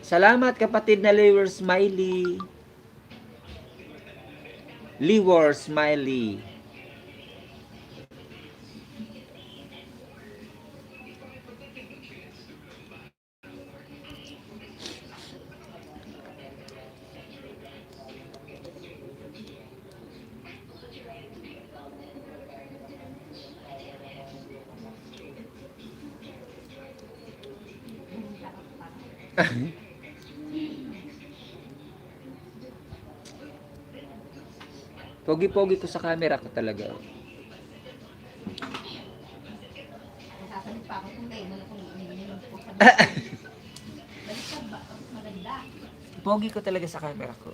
Salamat kapatid na Liwar Smiley. Liwar Smiley. Pogi-pogi ko sa camera ko talaga. Nasasalit pa ako kung kayo. Baliktad ba? Maganda. Pogi ko talaga sa camera ko.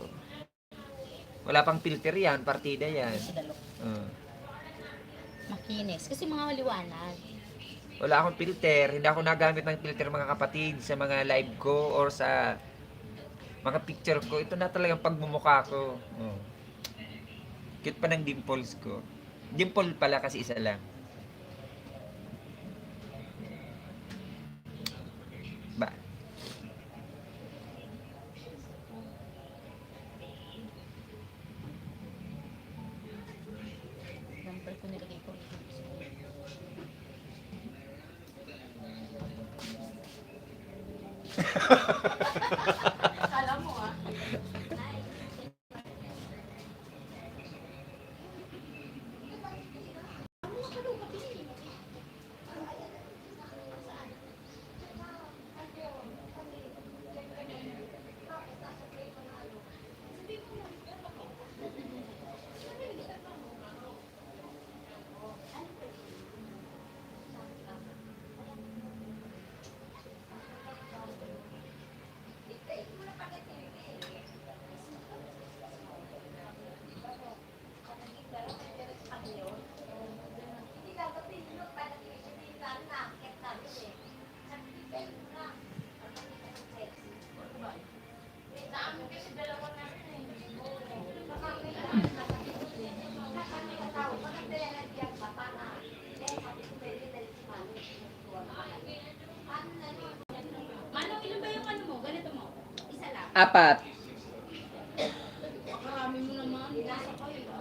Wala pang filter yan, partida yan. Sa dalok. Makinis. Kasi mga maliwanag. Wala akong filter. Hindi ako nagamit ng filter mga kapatid sa mga live ko or sa mga picture ko. Ito na talagang pagmumukha ko. Cute pa ng dimples ko. Dimple pala kasi isa lang. Ba? Number ko nilagay ko. Kala mo ah. Manong, ilan ba yung ano mo? Ganito mo? Isa lang. 4. Marami mo naman. Nasa kayo.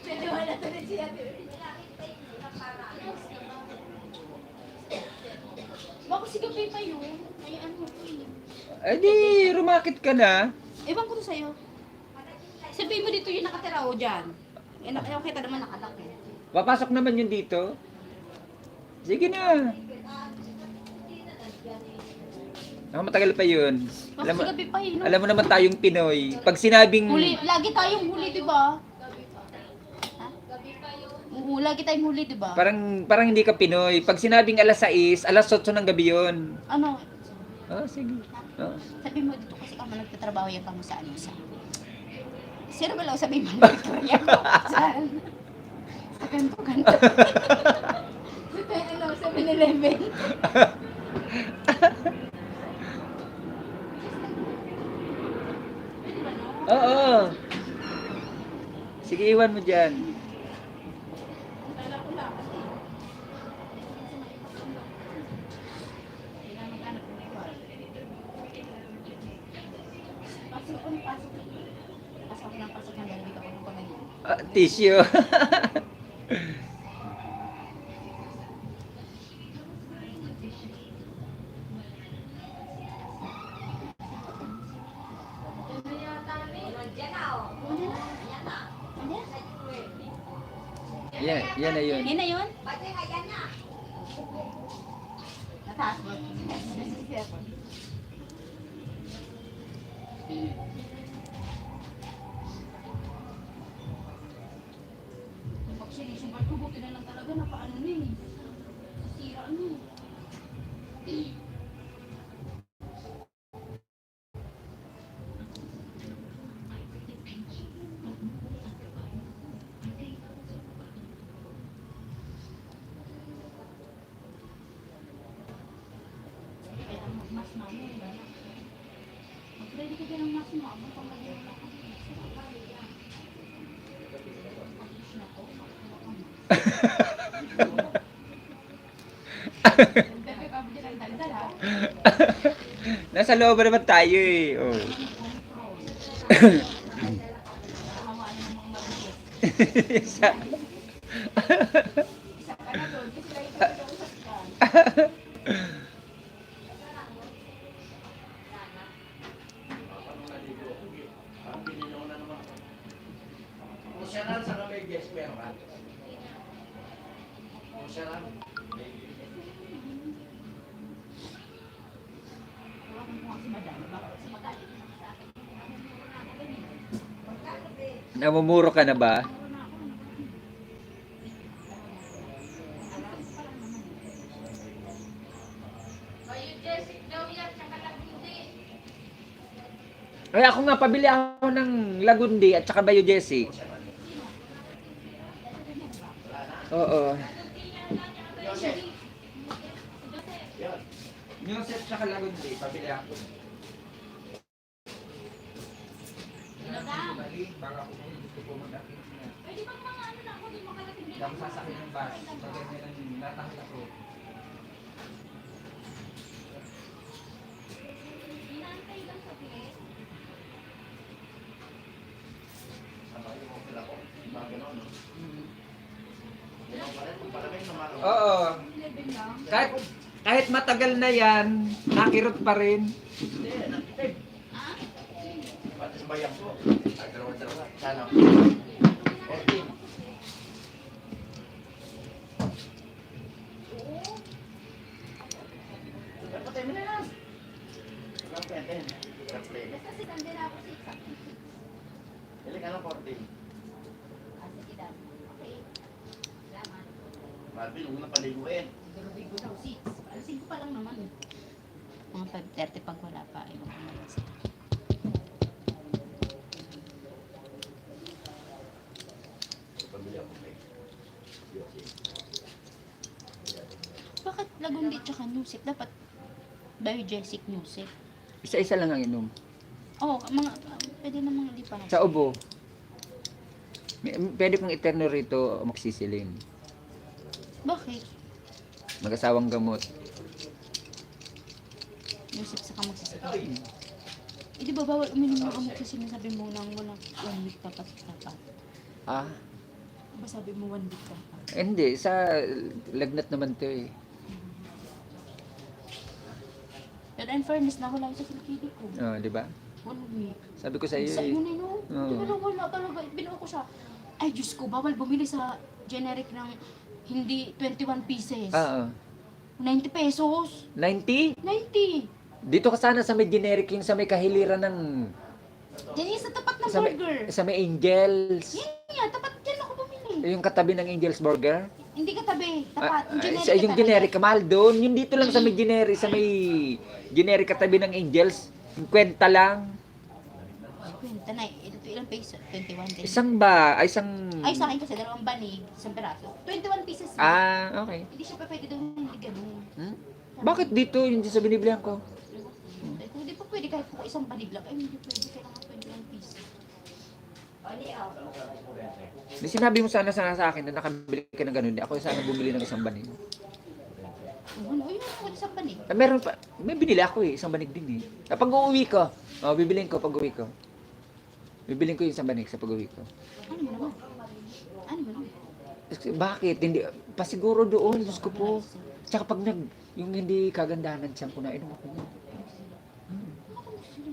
Pwede wala to rin siya. Baka sigapin pa yun. Ay, ano ko eh. Eh di, rumakit ka na. Ewan ko to sa'yo. Sabihin mo dito yung nakatira o dyan. Yung kita naman nakadak eh. Papasok naman yun dito. Sige na. Ako matagal pa yun. Baka sigapin pa yun. Alam mo naman tayong Pinoy. Pag sinabing... Huli, lagi tayong huli, di ba? Ha? Oo, lagi tayong huli, di ba? Parang hindi ka Pinoy. Pag sinabing alas 6, alas 8 ng gabi yun. Ano? Sige. Sabi mo dito kasi kamo nagtatrabaho yan kamo sa ano sa. Sino ba lang sabi mo Victoria? Saan? Sa kanto-kanto. Sa ano, 7-Eleven. Oo. Sige, iwan mo dyan. Pasok ng pasok ng dito ako ng pamilya. Tissue. Yan na, oh. Ano na? Yan na. Ano? Yan na yun. Yan na yun? Pati nga, yan na. Nataas mo. Actually, sumpal ko, buti na lang talaga na paano na eh. Sira ano eh. Kaya mas mama eh. Mag-ready ka din ng mas mama pang lagyan mo lang. Bebe, pabili ng daldal ha. Nasa loob naman tayo eh. Oh. Nakawa na ng mga mabigit. Isa. Isa ka na doon kasi lagi ka nag-uusap ka. Emosyonal sa kamay, guys, meron ka? Emosyonal? Tawagan mo nga si Madam. Bakit si magalit na sa akin? Namumuro ka na ba? Bayo Jessic daw yan, tsaka Lagundi. Ay, ako nga, pabili ako ng Lagundi at saka Bayo Jesse. Oo. Joseph. Yan. Joseph tsaka Lagundi, pabili ako. Baka ako gusto ko mag-akit na. Pwede bang mga ano na ako, di makalating Hindi ako sasakit ng bus. Pag ganyan ang natahol ako. Inaantay lang sa pilit. Ano yung mga pila ko? Mga gano'n, no? Gano'n pa rin, kung palamig naman. Oo. 11 lang. Kahit matagal na yan, nakirot pa rin. Hindi, nakitig. Pati sa bayang ko. Ay, dalawa-dalawa. Sana. 14. Patay mo na yan. Walang pwede. Play. Basta si Sande na ako si Isak. Dili ka ng 14. Sige daw. Okay. Salamat. Marvin, huwag mo na paliguin. Siguro bigo daw 6. Alas 5 pa lang naman. Mga 5:30 pag wala pa. Ay, magkamalan sila. Pamilya ko, may. Bakit Lagundi tsaka music? Dapat biogesic music. Isa-isa lang ang inom. Oo, mga pwede namang hindi pa. Sa ubo. Pwede kong eterno rito magsisiling. Bakit? Mag-asawang gamot. Music saka magsasabay. Eh, di ba bawal uminom ng amok kasi sinasabi mo nang walang 1 week dapat. Ah, Diba sabi mo 1 week dapat? hindi. Sa lagnat naman to eh. Pero in fairness, nawala sa kilikili ko. Oh, di ba? 1 week. Sabi ko sa iyo Sa eh. yun eh, no? Oo. Di ba nawala talaga? Binuo ko siya. Ay, Diyos ko, bawal bumili sa generic ng hindi 21 pieces. Oo. 90 pesos. 90? 90. Dito ka sana sa may generic yung sa may kahiliran ng Yan yung sa tapat ng sa may, burger. sa may Angels. Yan nga, tapat dyan ako bumili. Yung katabi ng Angels Burger. Hindi ka tabi, tapat. Ah, Yung generic sa yung ka talaga. generic mahal doon. Yung dito lang sa may generic katabi ng Angels. 50 lang. Ay, kwenta na. Ito ilang peso? 21 din. Isang ba? Ay, isang... Ay, sa akin kasi dalawang banig, isang peraso. 21 pieces. Ah, okay. Hindi siya pa pwede doon, hindi ganun. Hmm? Bakit dito yung sa biniblihan ko? Kung hindi pa pwede kahit kung isang banig lang, ay hindi pwede, kailangan 21 pieces. Di sinabi mo sana sa akin na nakabili ka ng ganun. Ako sana bumili ng isang banig. Ano, yun ako isang banig. Ah, meron pa. May binili ako eh. Isang banig din eh. Kapag uuwi ko. Oh, bibiliin ko pag uwi ko. Bibiliin ko yung isang banig sa pag uwi ko. Ano mo naman? Ano mo naman? Bakit? Hindi, pasiguro doon. Diyos ko po. Tsaka pag yung hindi kagandahan ng tiyan ko na inom ako.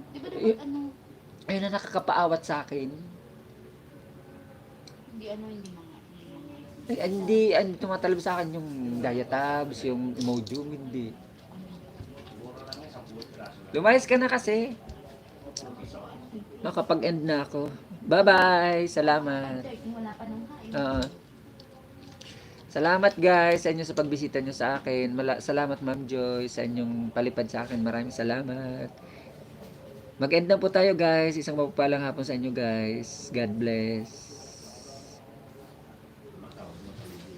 Di ba dapat ano? Ayun na nakakapaawat sa akin. Hindi ano, hindi mga. Ay, hindi, tumatalab sa akin yung diatabs, yung Imodium, hindi. Lumayas ka na kasi. Nakapag-end na ako. Bye-bye! Salamat! Kung wala pa nang hain. Oo. Salamat guys sa inyo sa pagbisita nyo sa akin. Salamat Ma'am Joy sa inyong palipad sa akin. Maraming salamat. Mag-end na po tayo guys. Isang mapapalang hapon sa inyo guys. God bless.